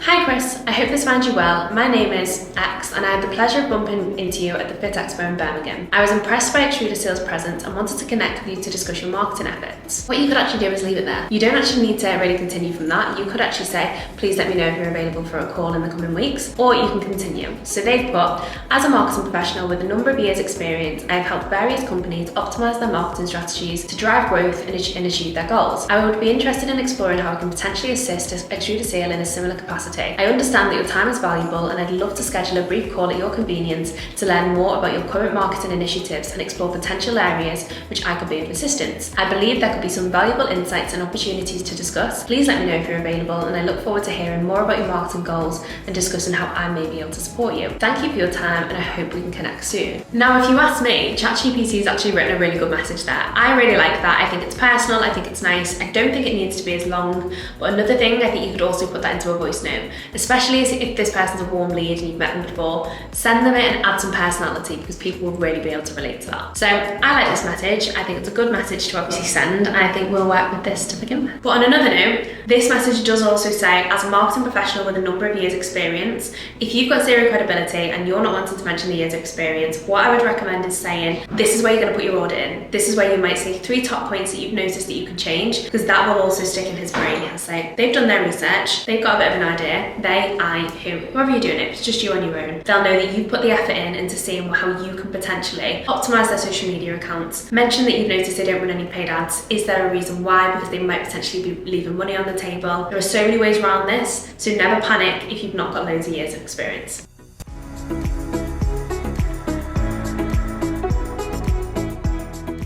hi Chris, I hope this finds you well. My name is X and I had the pleasure of bumping into you at the Fit Expo in Birmingham. I was impressed by Extruder Sales' presence and wanted to connect with you to discuss your marketing efforts. What you could actually do is leave it there. You don't actually need to really continue from that. You could actually say, please let me know if you're available for a call in the coming weeks, or you can continue. So they've put, as a marketing professional with a number of years experience, I have helped various companies optimize their marketing strategies to drive growth and achieve their goals. I would be interested in exploring how I can potentially assist Extruder Sale in a similar capacity. I understand that your time is valuable and I'd love to schedule a brief call at your convenience to learn more about your current marketing initiatives and explore potential areas which I could be of assistance. I believe there could be some valuable insights and opportunities to discuss. Please let me know if you're available and I look forward to hearing more about your marketing goals and discussing how I may be able to support you. Thank you for your time and I hope we can connect soon. Now, if you ask me, ChatGPT has actually written a really good message there. I really like that. I think it's personal, I think it's nice. I don't think it needs to be as long, but another thing, I think you could also put that into a voice note. Especially if this person's a warm lead and you've met them before, send them it and add some personality because people will really be able to relate to that. So I like this message. I think it's a good message to obviously send and I think we'll work with this to begin with. But on another note, this message does also say, as a marketing professional with a number of years experience, if you've got zero credibility and you're not wanting to mention the years of experience, what I would recommend is saying, this is where you're going to put your order in. This is where you might say 3 top points that you've noticed that you could change, because that will also stick in his brain and say, they've done their research, they've got a bit of an idea, whoever you're doing it, it's just you on your own. They'll know that you put the effort in into seeing how you can potentially optimize their social media accounts. Mention that you've noticed they don't run any paid ads. Is there a reason why? Because they might potentially be leaving money on the table. There are so many ways around this, so never panic if you've not got loads of years of experience.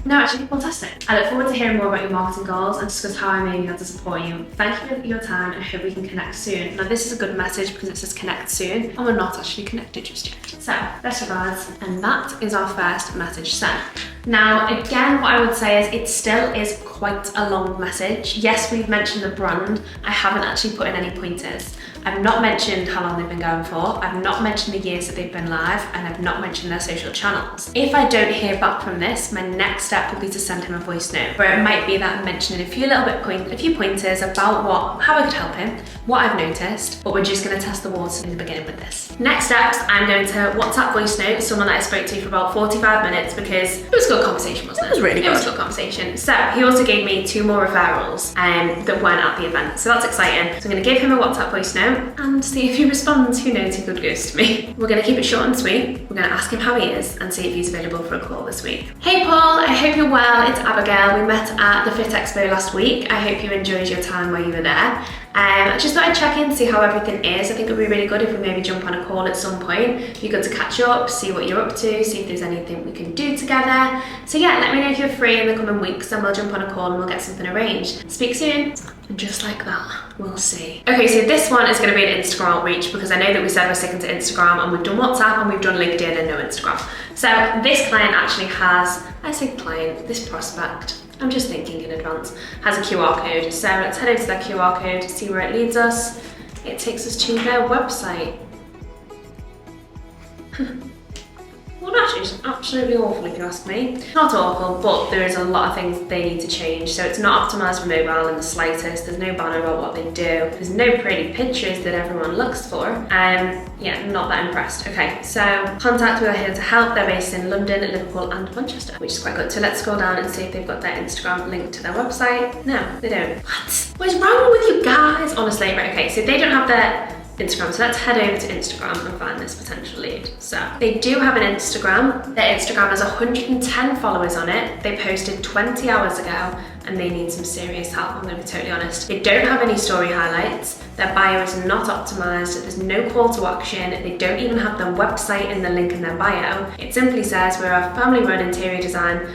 No, actually, fantastic. I look forward to hearing more about your marketing goals and discuss how I may be able to support you. Thank you for your time and I hope we can connect soon. Now, this is a good message because it says connect soon and we're not actually connected just yet. So, best regards, and that is our first message sent. Now, again, what I would say is it still is quite a long message. Yes, we've mentioned the brand. I haven't actually put in any pointers. I've not mentioned how long they've been going for. I've not mentioned the years that they've been live, and I've not mentioned their social channels. If I don't hear back from this, my next step will be to send him a voice note, where it might be that I'm mentioning a few pointers about how I could help him, what I've noticed, but we're just going to test the waters in the beginning with this. Next steps, I'm going to WhatsApp voice note someone that I spoke to for about 45 minutes because it was a good conversation, wasn't it? It was really good. It was a good conversation. So he also gave me 2 more referrals that weren't at the event, so that's exciting. So I'm going to give him a WhatsApp voice note and see if he responds. Who knows, he could ghost me. We're going to keep it short and sweet. We're going to ask him how he is and see if he's available for a call this week. Hey Paul, I hope you're well. It's Abigail. We met at the Fit Expo last week. I hope you enjoyed your time while you were there. I just thought I'd check in, see how everything is. I think it would be really good if we maybe jump on a call at some point. It'd be good to catch up, see what you're up to, see if there's anything we can do together. So yeah, let me know if you're free in the coming weeks and we'll jump on a call and we'll get something arranged. Speak soon. And just like that, we'll see. Okay, so this one is going to be an Instagram outreach because I know that we said we're sticking to Instagram and we've done WhatsApp and we've done LinkedIn and no Instagram. So this client actually has, I say client, this prospect, I'm just thinking in advance, has a QR code. So let's head over to that QR code, see where it leads us. It takes us to their website. Well, actually, it's absolutely awful if you ask me. Not awful, but there is a lot of things they need to change. So it's not optimised for mobile in the slightest. There's no banner about what they do. There's no pretty pictures that everyone looks for. Yeah, not that impressed. Okay, so contact, we are here to help. They're based in London, Liverpool and Manchester, which is quite good. So let's scroll down and see if they've got their Instagram linked to their website. No, they don't. What is wrong with you guys? Honestly, right, okay, so they don't have their Instagram, so let's head over to Instagram and find this potential lead. So they do have an Instagram. Their Instagram has 110 followers on it. They posted 20 hours ago and they need some serious help, I'm going to be totally honest. They don't have any story highlights. Their bio is not optimized. There's no call to action. They don't even have their website in the link in their bio. It simply says we're a family-run interior design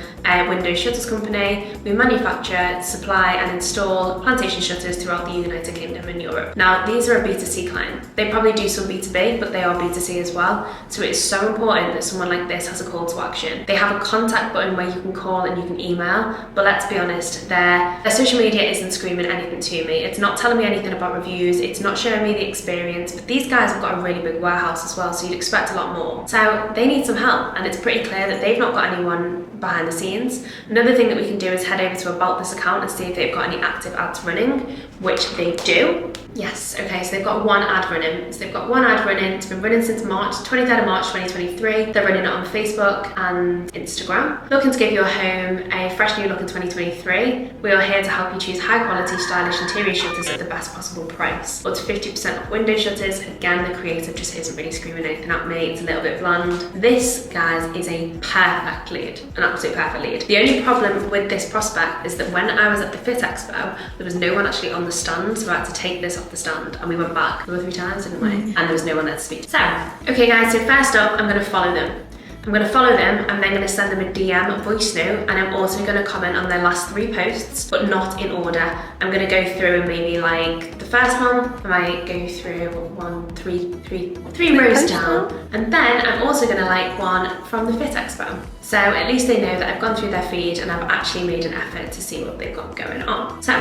window shutters company. We manufacture, supply and install plantation shutters throughout the United Kingdom and Europe. Now, these are a B2C client. They probably do some B2B, but they are B2C as well. So it's so important that someone like this has a call to action. They have a contact button where you can call and you can email, but let's be honest, honest, their social media isn't screaming anything to me. It's not telling me anything about reviews, it's not showing me the experience, but these guys have got a really big warehouse as well, so you'd expect a lot more. So they need some help, and it's pretty clear that they've not got anyone behind the scenes. Another thing that we can do is head over to About This account and see if they've got any active ads running, which they do. Yes, okay, so they've got one ad running. So they've got one ad running. It's been running since March, 23rd of March 2023. They're running it on Facebook and Instagram. Looking to give your home a fresh new look in 2023. We are here to help you choose high quality, stylish interior shutters at the best possible price. Up to 50% off window shutters. Again, the creative just isn't really screaming anything at me. It's a little bit bland. This, guys, is a perfect lead, an absolute perfect lead. The only problem with this prospect is that when I was at the Fit Expo, there was no one actually on the stand, so I had to take this off the stand, and we went back 2 or 3 times, didn't we? And there was no one there to speak to. So, okay guys, so first up, I'm gonna follow them. I'm going to follow them, I'm then going to send them a DM, a voice note, and I'm also going to comment on their last 3 posts, but not in order. I'm going to go through and maybe like the first one, I might go through 3 rows down, and then I'm also going to like one from the Fit Expo. So at least they know that I've gone through their feed and I've actually made an effort to see what they've got going on. So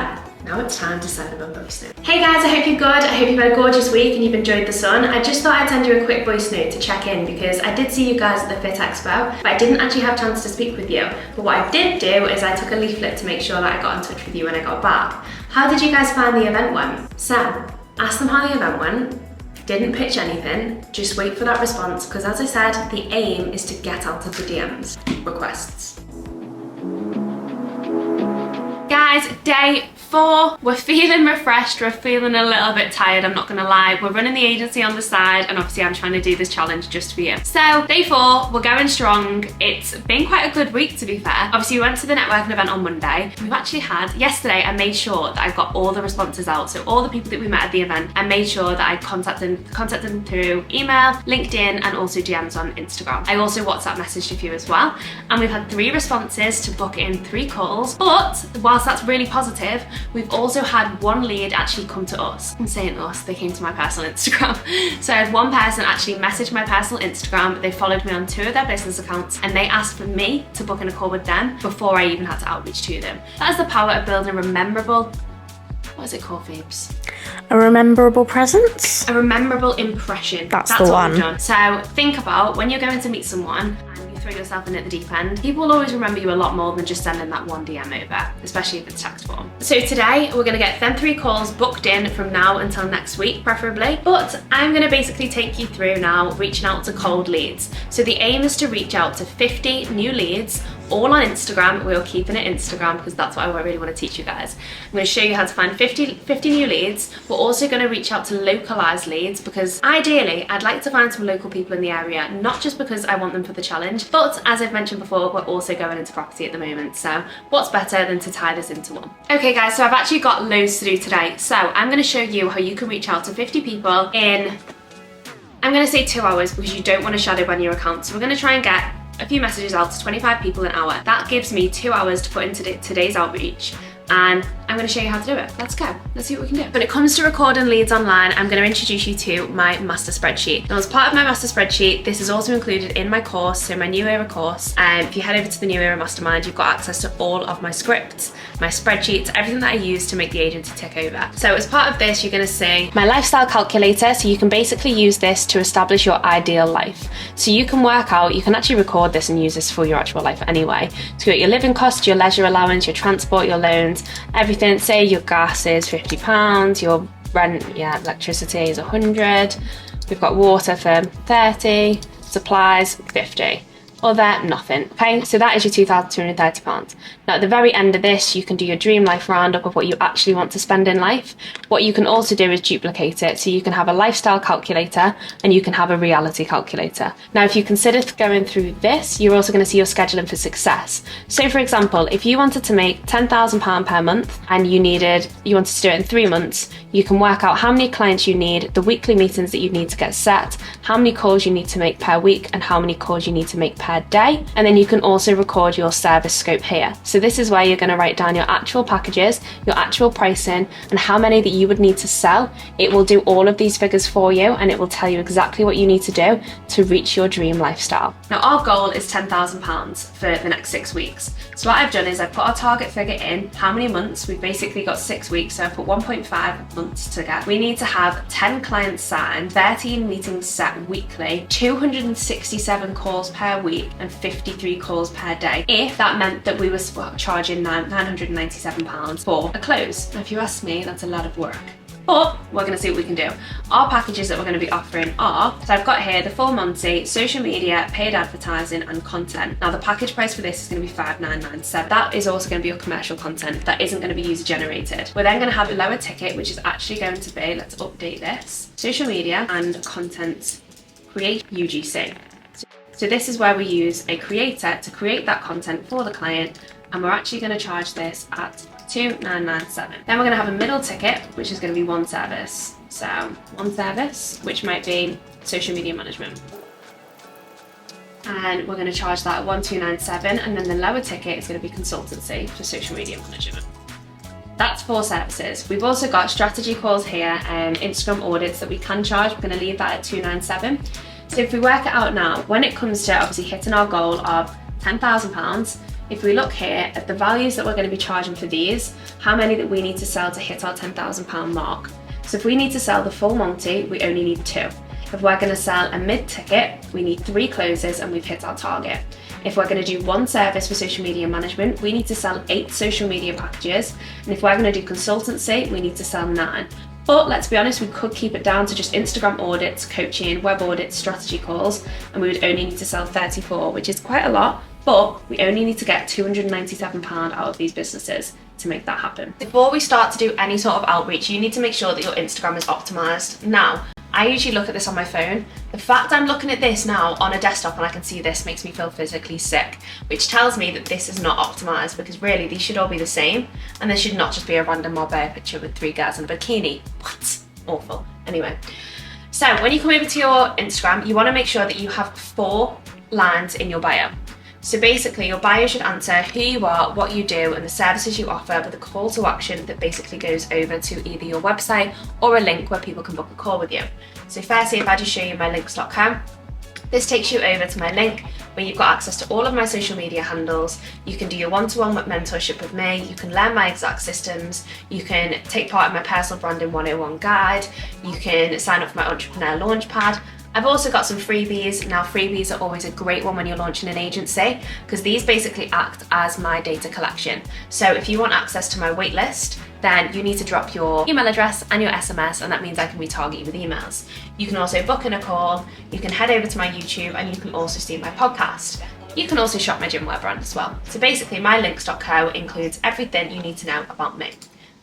now it's time to send them a voice note. Hey guys, I hope you're good. I hope you've had a gorgeous week and you've enjoyed the sun. I just thought I'd send you a quick voice note to check in because I did see you guys at the Fit Expo, but I didn't actually have a chance to speak with you. But what I did do is I took a leaflet to make sure that I got in touch with you when I got back. How did you guys find the event went? So, ask them how the event went. Didn't pitch anything, just wait for that response because as I said, the aim is to get out of the DMs requests. Guys, day 4, we're feeling refreshed, we're feeling a little bit tired, I'm not gonna lie. We're running the agency on the side and obviously I'm trying to do this challenge just for you. So day 4, we're going strong. It's been quite a good week to be fair. Obviously we went to the networking event on Monday. We've actually had, yesterday I made sure that I got all the responses out. So all the people that we met at the event, I made sure that I contacted them through email, LinkedIn and also DMs on Instagram. I also WhatsApp messaged a few as well. And we've had 3 responses to book in 3 calls. But whilst that's really positive, we've also had 1 lead actually come to us. I'm saying us, they came to my personal Instagram. So I had 1 person actually message my personal Instagram, they followed me on 2 of their business accounts and they asked for me to book in a call with them before I even had to outreach to them. That is the power of building a memorable, what is it called, Phoebes? A rememberable presence? A memorable impression. That's the one. We've done. So think about when you're going to meet someone and you throw yourself in at the deep end, people will always remember you a lot more than just sending that 1 DM over, especially if it's text form. So today we're gonna get them 3 calls booked in from now until next week, preferably. But I'm gonna basically take you through now reaching out to cold leads. So the aim is to reach out to 50 new leads, all on Instagram. We're keeping it Instagram because that's what I really want to teach you guys. I'm going to show you how to find 50 new leads. We're also going to reach out to localized leads because ideally I'd like to find some local people in the area, not just because I want them for the challenge, but as I've mentioned before, we're also going into property at the moment. So what's better than to tie this into one? Okay guys, so I've actually got loads to do today. So I'm going to show you how you can reach out to 50 people in, I'm going to say 2 hours because you don't want to shadow ban your account. So we're going to try and get a few messages out to 25 people an hour. That gives me 2 hours to put into today's outreach. And I'm going to show you how to do it. Let's go. Let's see what we can do. When it comes to recording leads online, I'm going to introduce you to my master spreadsheet. Now, as part of my master spreadsheet, this is also included in my course, so my New Era course. If you head over to the New Era Mastermind, you've got access to all of my scripts, my spreadsheets, everything that I use to make the agency tick over. So as part of this, you're going to see my lifestyle calculator. So you can basically use this to establish your ideal life. So you can work out, you can actually record this and use this for your actual life anyway. So you got your living costs, your leisure allowance, your transport, your loans, everything. Say your gas is £50, your rent, electricity is 100, we've got water for 30, supplies 50. Other, nothing. Okay, so that is your £2,230. Now at the very end of this, you can do your dream life roundup of what you actually want to spend in life. What you can also do is duplicate it. So you can have a lifestyle calculator and you can have a reality calculator. Now, if you consider going through this, you're also going to see your scheduling for success. So for example, if you wanted to make £10,000 per month and you wanted to do it in 3 months, you can work out how many clients you need, the weekly meetings that you need to get set, how many calls you need to make per week, and how many calls you need to make per per day. And then you can also record your service scope here. So this is where you're going to write down your actual packages, your actual pricing, and how many that you would need to sell. It will do all of these figures for you, and it will tell you exactly what you need to do to reach your dream lifestyle. Now our goal is £10,000 for the next 6 weeks. So what I've done is I've put our target figure in, how many months. We've basically got 6 weeks, so I've put 1.5 months to get. We need to have 10 clients signed, 13 meetings set weekly, 267 calls per week, and 53 calls per day. If that meant that we were charging £997 for a close. Now if you ask me, that's a lot of work. But we're going to see what we can do. Our packages that we're going to be offering are, so I've got here the full Monty, social media, paid advertising and content. Now the package price for this is going to be $5,997. That is also going to be your commercial content. That isn't going to be user generated. We're then going to have a lower ticket, which is actually going to be, let's update this, social media and content create UGC. So this is where we use a creator to create that content for the client, and we're actually going to charge this at $2,997. Then we're going to have a middle ticket, which is going to be one service. So one service, which might be social media management. And we're going to charge that at $1,297, and then the lower ticket is going to be consultancy for social media management. That's 4 services. We've also got strategy calls here and Instagram audits that we can charge. We're going to leave that at $297. So if we work it out now, when it comes to obviously hitting our goal of £10,000, if we look here at the values that we're going to be charging for these, how many that we need to sell to hit our £10,000 mark. So if we need to sell the full Monty, we only need 2. If we're going to sell a mid-ticket, we need 3 closes and we've hit our target. If we're going to do 1 service for social media management, we need to sell 8 social media packages. And if we're going to do consultancy, we need to sell 9. But let's be honest, we could keep it down to just Instagram audits, coaching, web audits, strategy calls, and we would only need to sell 34, which is quite a lot. But we only need to get £297 out of these businesses to make that happen. Before we start to do any sort of outreach, you need to make sure that your Instagram is optimized. Now, I usually look at this on my phone. The fact I'm looking at this now on a desktop and I can see this makes me feel physically sick, which tells me that this is not optimized, because really these should all be the same, and there should not just be a random Marbella picture with 3 girls in a bikini. What? Awful. Anyway, so when you come over to your Instagram, you want to make sure that you have 4 lines in your bio. So basically your bio should answer who you are, what you do, and the services you offer, with a call to action that basically goes over to either your website or a link where people can book a call with you. So firstly, if I just show you my links.com, this takes you over to my link where you've got access to all of my social media handles. You can do your one-to-one mentorship with me, you can learn my exact systems, you can take part in my personal branding 101 guide, you can sign up for my entrepreneur launchpad. I've also got some freebies. Now freebies are always a great one when you're launching an agency, because these basically act as my data collection. So if you want access to my waitlist, then you need to drop your email address and your SMS, and that means I can retarget you with emails. You can also book in a call, you can head over to my YouTube, and you can also see my podcast. You can also shop my gymwear brand as well. So basically my links.co includes everything you need to know about me.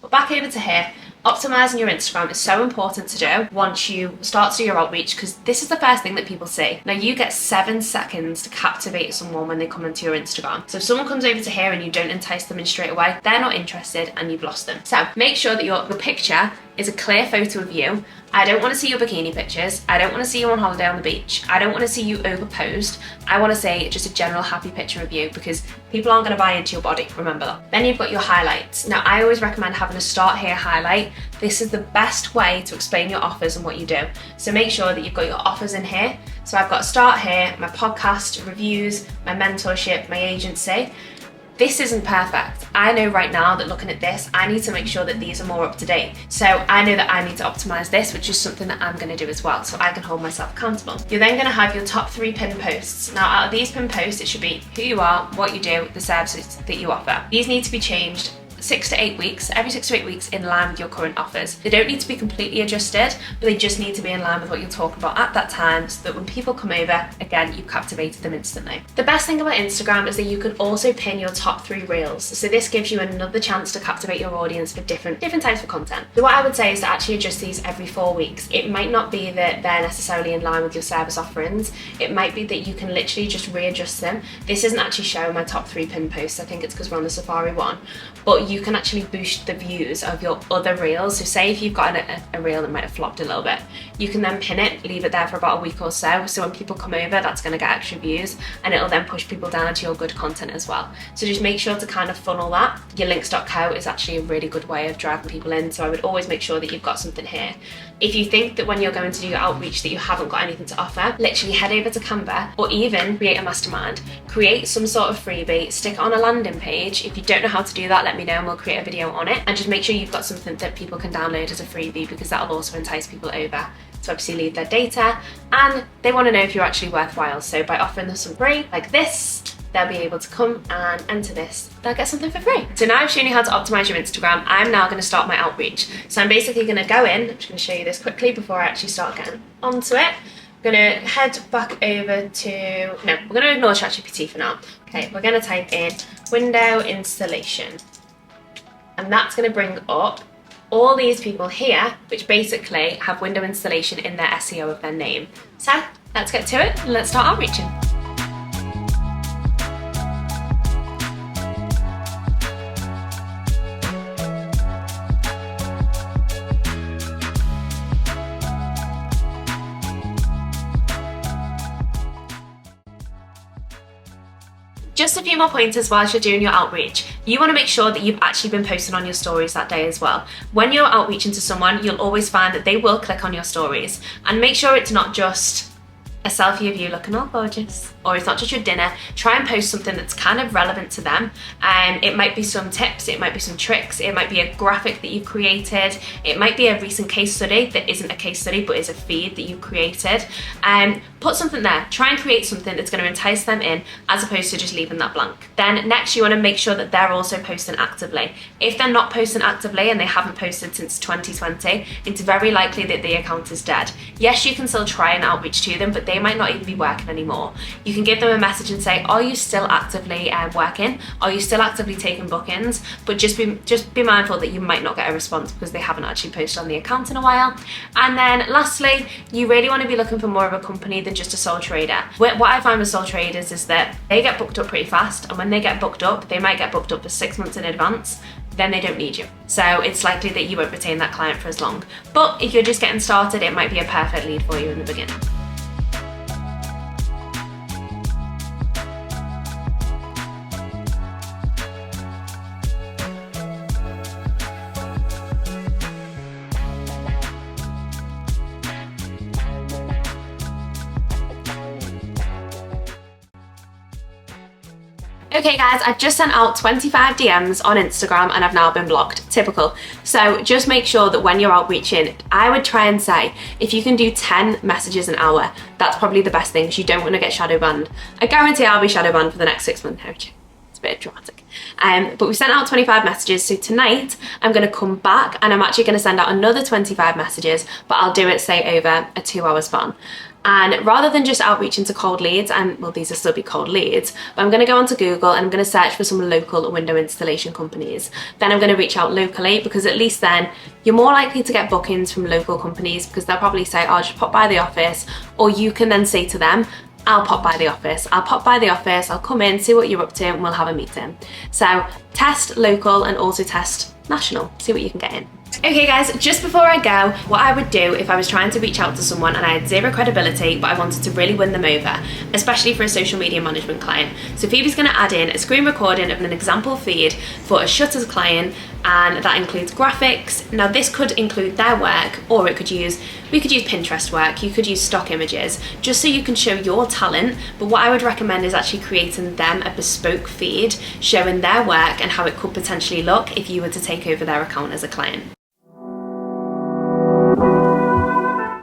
But back over to here, optimizing your Instagram is so important to do once you start to do your outreach, because this is the first thing that people see. Now you get 7 seconds to captivate someone when they come into your Instagram. So if someone comes over to here and you don't entice them in straight away, they're not interested and you've lost them. So make sure that the picture is a clear photo of you. I don't want to see your bikini pictures. I don't want to see you on holiday on the beach. I don't want to see you overposed. I want to see just a general happy picture of you, because people aren't going to buy into your body, remember that. Then you've got your highlights. Now I always recommend having a start here highlight. This is the best way to explain your offers and what you do. So make sure that you've got your offers in here. So I've got a start here, my podcast, reviews, my mentorship, my agency. This isn't perfect. I know right now that looking at this, I need to make sure that these are more up to date. So I know that I need to optimize this, which is something that I'm going to do as well, so I can hold myself accountable. You're then going to have your top 3 pinned posts. Now out of these pinned posts, it should be who you are, what you do, the services that you offer. These need to be changed 6 to 8 weeks, every 6 to 8 weeks, in line with your current offers. They don't need to be completely adjusted, but they just need to be in line with what you're talking about at that time, so that when people come over, again, you've captivated them instantly. The best thing about Instagram is that you can also pin your top 3 reels. So this gives you another chance to captivate your audience for different types of content. So what I would say is to actually adjust these every 4 weeks. It might not be that they're necessarily in line with your service offerings. It might be that you can literally just readjust them. This isn't actually showing my top 3 pin posts. I think it's because we're on the Safari one, but you can actually boost the views of your other reels. So say if you've got a reel that might have flopped a little bit, you can then pin it, leave it there for about a week or so. So when people come over, that's going to get extra views, and it'll then push people down to your good content as well. So just make sure to kind of funnel that. Your links.co is actually a really good way of driving people in. So I would always make sure that you've got something here. If you think that when you're going to do your outreach that you haven't got anything to offer, literally head over to Canva, or even create a mastermind, create some sort of freebie, stick it on a landing page. If you don't know how to do that, let me know and we'll create a video on it. And just make sure you've got something that people can download as a freebie, because that'll also entice people over to obviously leave their data, and they want to know if you're actually worthwhile. So by offering them some free like this, they'll be able to come and enter this. They'll get something for free. So now I've shown you how to optimize your Instagram, I'm now going to start my outreach. So I'm basically going to go in, I'm just going to show you this quickly before I actually start getting onto it. I'm going to head back over to, no, we're going to ignore ChatGPT for now. Okay, we're going to type in window installation. And that's going to bring up all these people here, which basically have window installation in their SEO of their name. So let's get to it and let's start outreaching. Just a few more pointers whilst you're doing your outreach. You want to make sure that you've actually been posting on your stories that day as well. When you're outreaching to someone, you'll always find that they will click on your stories, and make sure it's not just a selfie of you looking all gorgeous, or it's not just your dinner. Try and post something that's kind of relevant to them. It might be some tips, it might be some tricks, it might be a graphic that you've created, it might be a recent case study that isn't a case study but is a feed that you've created. Put something there. Try and create something that's going to entice them in, as opposed to just leaving that blank. Then next, you want to make sure that they're also posting actively. If they're not posting actively and they haven't posted since 2020, it's very likely that the account is dead. Yes, you can still try and outreach to them, but they might not even be working anymore. You can give them a message and say, are you still actively working? Are you still actively taking bookings? But just be mindful that you might not get a response because they haven't actually posted on the account in a while. And then lastly, you really want to be looking for more of a company than just a sole trader. What I find with sole traders is that they get booked up pretty fast, and when they get booked up, they might get booked up for 6 months in advance. Then they don't need you. So it's likely that you won't retain that client for as long. But if you're just getting started, it might be a perfect lead for you in the beginning. Okay guys, I've just sent out 25 DMs on Instagram and I've now been blocked. Typical. So just make sure that when you're outreaching, I would try and say, if you can do 10 messages an hour, that's probably the best thing, because you don't want to get shadow banned. I guarantee I'll be shadow banned for the next 6 months. It's a bit dramatic. But we sent out 25 messages, so tonight I'm going to come back and I'm actually going to send out another 25 messages, but I'll do it, say, over a 2-hour span. And rather than just outreaching to cold leads, and well, these will still be cold leads, but I'm going to go onto Google and I'm going to search for some local window installation companies. Then I'm going to reach out locally, because at least then you're more likely to get bookings from local companies, because they'll probably say, oh, just pop by the office, or you can then say to them, I'll pop by the office, I'll come in, see what you're up to, and we'll have a meeting. So test local and also test national, see what you can get in. Okay guys, just before I go, what I would do if I was trying to reach out to someone and I had zero credibility but I wanted to really win them over, especially for a social media management client. So Phoebe's going to add in a screen recording of an example feed for a Shutters client, and that includes graphics. Now this could include their work, or we could use Pinterest work, you could use stock images, just so you can show your talent. But what I would recommend is actually creating them a bespoke feed showing their work and how it could potentially look if you were to take over their account as a client.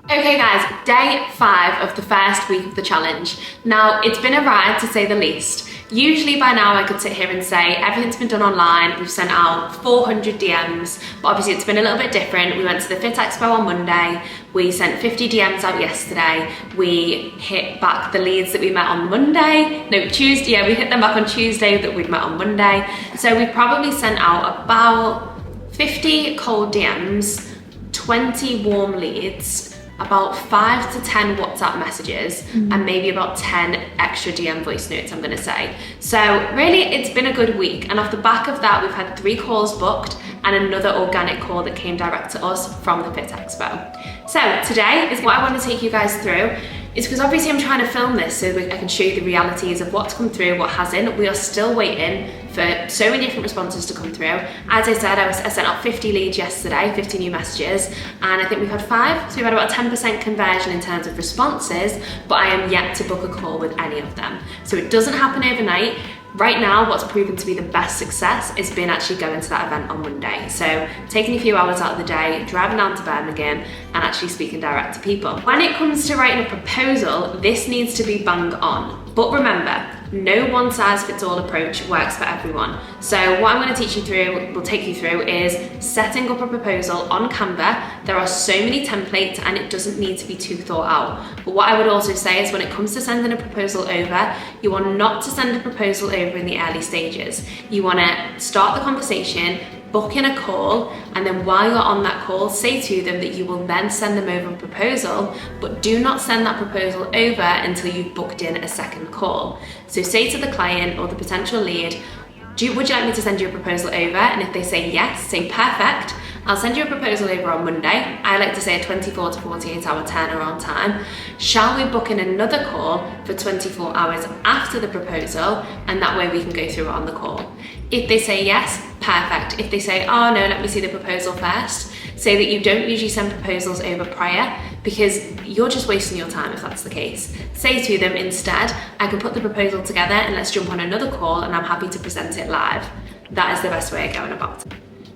Okay guys, day 5 of the first week of the challenge. Now, it's been a ride to say the least. Usually by now I could sit here and say everything's been done online, we've sent out 400 DMs, but obviously it's been a little bit different. We went to the Fit Expo on Monday, we sent 50 DMs out yesterday, we hit back the leads that we met on Monday, no, Tuesday, yeah, we hit them back on Tuesday that we'd met on Monday. So we probably sent out about 50 cold DMs, 20 warm leads, about 5 to 10 WhatsApp messages and maybe about 10 extra DM voice notes, I'm gonna say. So really, it's been a good week. And off the back of that, we've had 3 calls booked and another organic call that came direct to us from the Fit Expo. So today is what I want to take you guys through. It's because obviously I'm trying to film this so that I can show you the realities of what's come through, what hasn't. We are still waiting for so many different responses to come through. As I said, I sent out 50 leads yesterday, 50 new messages, and I think we've had 5. So we've had about 10% conversion in terms of responses, but I am yet to book a call with any of them. So it doesn't happen overnight. Right now, what's proven to be the best success is being actually going to that event on Monday. So taking a few hours out of the day, driving down to Birmingham and actually speaking direct to people. When it comes to writing a proposal, this needs to be bang on. But remember, no one size fits all approach works for everyone. So what I'm going to teach you through, will take you through, is setting up a proposal on Canva. There are so many templates and it doesn't need to be too thought out. But what I would also say is when it comes to sending a proposal over, you want not to send a proposal over in the early stages. You want to start the conversation, book in a call, and then while you're on that call, say to them that you will then send them over a proposal, but do not send that proposal over until you've booked in a second call. So say to the client or the potential lead, would you like me to send you a proposal over? And if they say yes, say perfect. I'll send you a proposal over on Monday. I like to say a 24 to 48 hour turnaround time. Shall we book in another call for 24 hours after the proposal? And that way we can go through it on the call. If they say yes, perfect. If they say, oh no, let me see the proposal first, say that you don't usually send proposals over prior because you're just wasting your time if that's the case. Say to them instead, I can put the proposal together and let's jump on another call and I'm happy to present it live. That is the best way of going about it.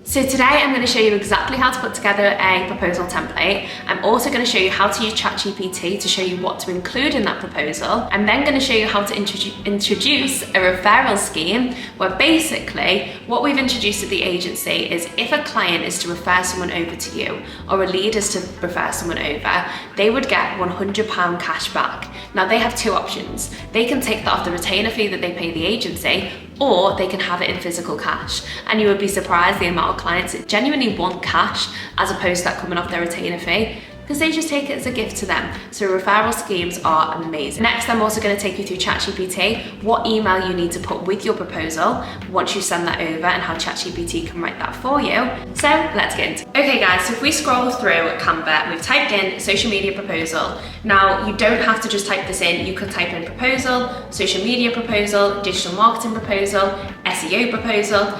So today I'm going to show you exactly how to put together a proposal template. I'm also going to show you how to use ChatGPT to show you what to include in that proposal. I'm then going to show you how to introduce a referral scheme where basically what we've introduced at the agency is if a client is to refer someone over to you or a lead is to refer someone over, they would get £100 cash back. Now they have 2 options. They can take that off the retainer fee that they pay the agency, or they can have it in physical cash. And you would be surprised the amount of clients that genuinely want cash as opposed to that coming off their retainer fee, because they just take it as a gift to them. So referral schemes are amazing. Next, I'm also going to take you through ChatGPT, what email you need to put with your proposal once you send that over and how ChatGPT can write that for you. So let's get into it. Okay guys, so if we scroll through Canva, we've typed in social media proposal. Now you don't have to just type this in, you could type in proposal, social media proposal, digital marketing proposal, SEO proposal.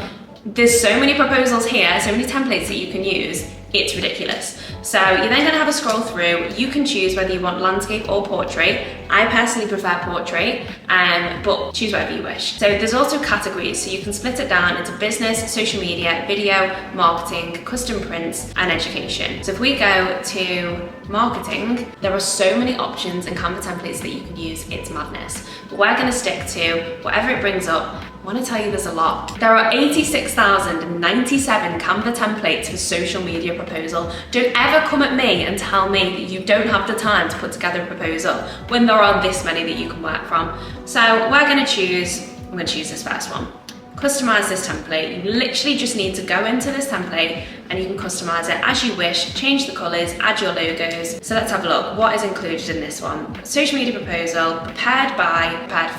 There's so many proposals here, so many templates that you can use, it's ridiculous. So you're then gonna have a scroll through. You can choose whether you want landscape or portrait. I personally prefer portrait, but choose whatever you wish. So there's also categories, so you can split it down into business, social media, video, marketing, custom prints, and education. So if we go to marketing, there are so many options and Canva templates that you can use, it's madness. But we're gonna stick to whatever it brings up. I want to tell you there's a lot. There are 86,097 Canva templates for social media proposal. Don't ever come at me and tell me that you don't have the time to put together a proposal when there are this many that you can work from. So I'm going to choose this first one. Customize this template. You literally just need to go into this template and you can customize it as you wish, change the colors, add your logos. So let's have a look. What is included in this one? Social media proposal, prepared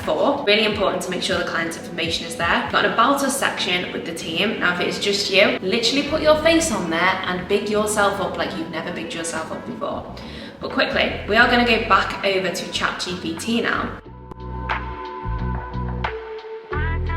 for. Really important to make sure the client's information is there. Got an about us section with the team. Now if it is just you, literally put your face on there and big yourself up like you've never bigged yourself up before. But quickly, we are going to go back over to ChatGPT now.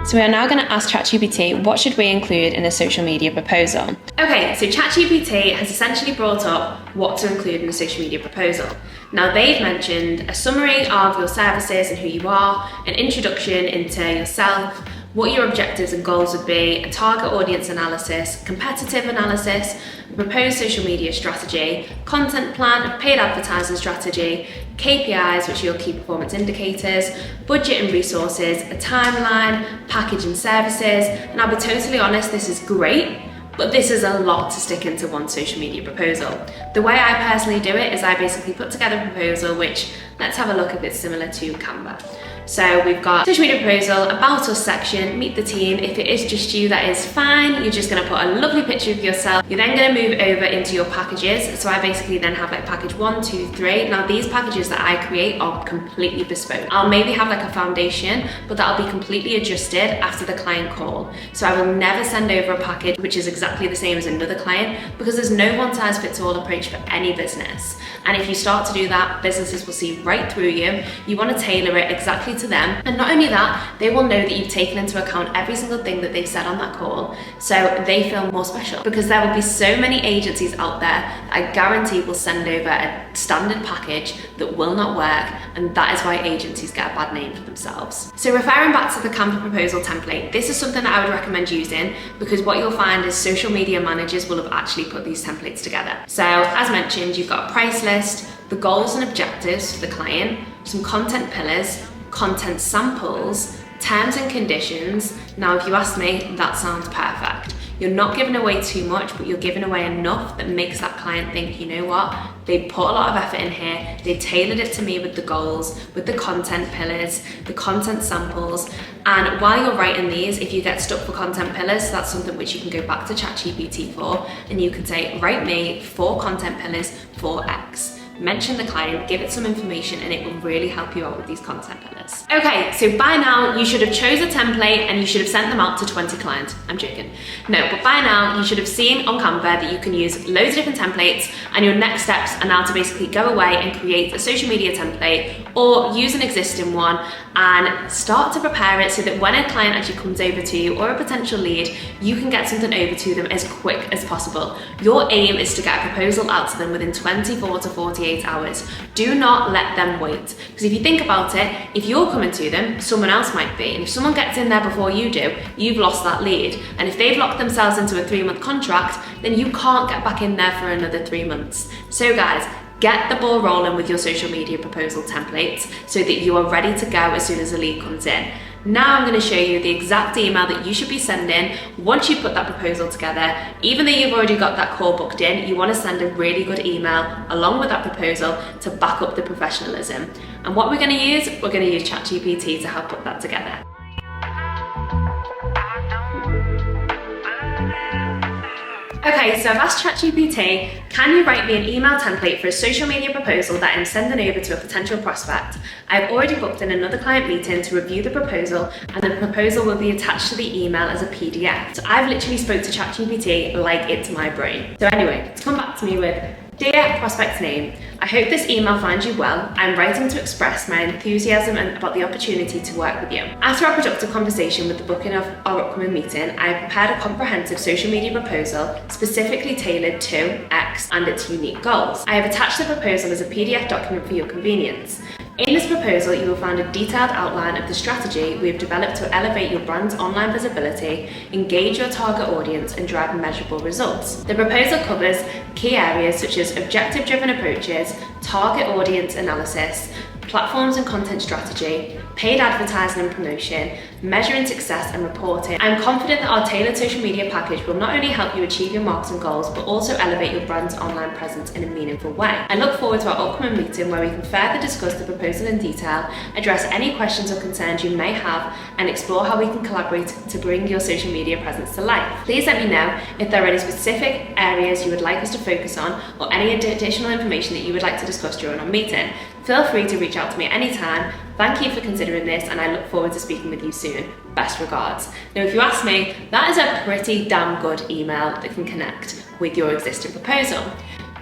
So we are now going to ask ChatGPT, what should we include in a social media proposal? Okay, so ChatGPT has essentially brought up what to include in a social media proposal. Now they've mentioned a summary of your services and who you are, an introduction into yourself, what your objectives and goals would be, a target audience analysis, competitive analysis, proposed social media strategy, content plan, paid advertising strategy, KPIs, which are your key performance indicators, budget and resources, a timeline, package and services. And I'll be totally honest, this is great, but this is a lot to stick into one social media proposal. The way I personally do it is I basically put together a proposal which, let's have a look if it's similar to Canva. So we've got social media proposal, about us section, meet the team. If it is just you, that is fine. You're just gonna put a lovely picture of yourself. You're then gonna move over into your packages. So I basically then have like package 1, 2, 3. Now these packages that I create are completely bespoke. I'll maybe have like a foundation, but that'll be completely adjusted after the client call. So I will never send over a package which is exactly the same as another client, because there's no one size fits all approach for any business. And if you start to do that, businesses will see right through you. You want to tailor it exactly to them. And not only that, they will know that you've taken into account every single thing that they've said on that call. So they feel more special, because there will be so many agencies out there that I guarantee will send over a standard package that will not work. And that is why agencies get a bad name for themselves. So referring back to the Canva proposal template, this is something that I would recommend using, because what you'll find is social media managers will have actually put these templates together. So as mentioned, you've got a price list, the goals and objectives for the client, some content pillars, content samples, terms and conditions. Now, if you ask me, that sounds perfect. You're not giving away too much, but you're giving away enough that makes that client think, you know what, they put a lot of effort in here, they tailored it to me with the goals, with the content pillars, the content samples. And while you're writing these, if you get stuck for content pillars, that's something which you can go back to ChatGPT for, and you can say, write me 4 content pillars for X. Mention the client, give it some information, and it will really help you out with these content pillars. Okay, so by now you should have chose a template and you should have sent them out to 20 clients. I'm joking. No, but by now you should have seen on Canva that you can use loads of different templates, and your next steps are now to basically go away and create a social media template or use an existing one and start to prepare it so that when a client actually comes over to you or a potential lead, you can get something over to them as quick as possible. Your aim is to get a proposal out to them within 24 to 48 hours. Do not let them wait. Because if you think about it, if you're coming to them, someone else might be. And if someone gets in there before you do, you've lost that lead. And if they've locked themselves into a 3-month contract, then you can't get back in there for another 3 months. So guys, get the ball rolling with your social media proposal templates so that you are ready to go as soon as the lead comes in. Now I'm going to show you the exact email that you should be sending once you put that proposal together. Even though you've already got that call booked in, you want to send a really good email along with that proposal to back up the professionalism. And what we're going to use ChatGPT to help put that together. Okay, so I've asked ChatGPT, can you write me an email template for a social media proposal that I'm sending over to a potential prospect? I've already booked in another client meeting to review the proposal, and the proposal will be attached to the email as a PDF. So I've literally spoke to ChatGPT like it's my brain. So anyway, it's come back to me with, dear prospect's name, I hope this email finds you well. I'm writing to express my enthusiasm about the opportunity to work with you. After our productive conversation with the booking of our upcoming meeting, I have prepared a comprehensive social media proposal specifically tailored to X and its unique goals. I have attached the proposal as a PDF document for your convenience. In this proposal, you will find a detailed outline of the strategy we have developed to elevate your brand's online visibility, engage your target audience, and drive measurable results. The proposal covers key areas such as objective-driven approaches, target audience analysis, platforms and content strategy, paid advertising and promotion, measuring success and reporting. I'm confident that our tailored social media package will not only help you achieve your marketing goals, but also elevate your brand's online presence in a meaningful way. I look forward to our upcoming meeting where we can further discuss the proposal in detail, address any questions or concerns you may have, and explore how we can collaborate to bring your social media presence to life. Please let me know if there are any specific areas you would like us to focus on, or any additional information that you would like to discuss during our meeting. Feel free to reach out to me at any time. Thank you for considering this, and I look forward to speaking with you soon. Best regards. Now, if you ask me, that is a pretty damn good email that can connect with your existing proposal.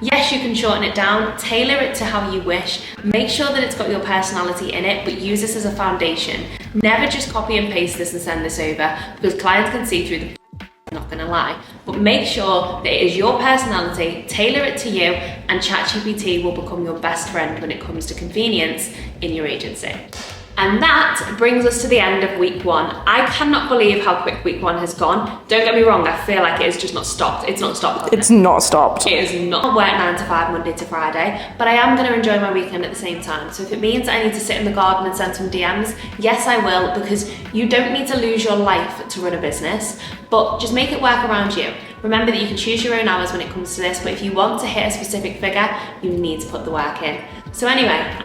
Yes, you can shorten it down, tailor it to how you wish, make sure that it's got your personality in it, but use this as a foundation. Never just copy and paste this and send this over, because clients can see through the not gonna lie, but make sure that it is your personality, tailor it to you, and ChatGPT will become your best friend when it comes to convenience in your agency. And that brings us to the end of week 1. I cannot believe how quick week 1 has gone. Don't get me wrong, I feel like it has just not stopped. It's not stopped. It's not stopped. It is not. I work 9 to 5 Monday to Friday, but I am going to enjoy my weekend at the same time. So if it means I need to sit in the garden and send some DMs, yes I will, because you don't need to lose your life to run a business, but just make it work around you. Remember that you can choose your own hours when it comes to this, but if you want to hit a specific figure, you need to put the work in. So anyway,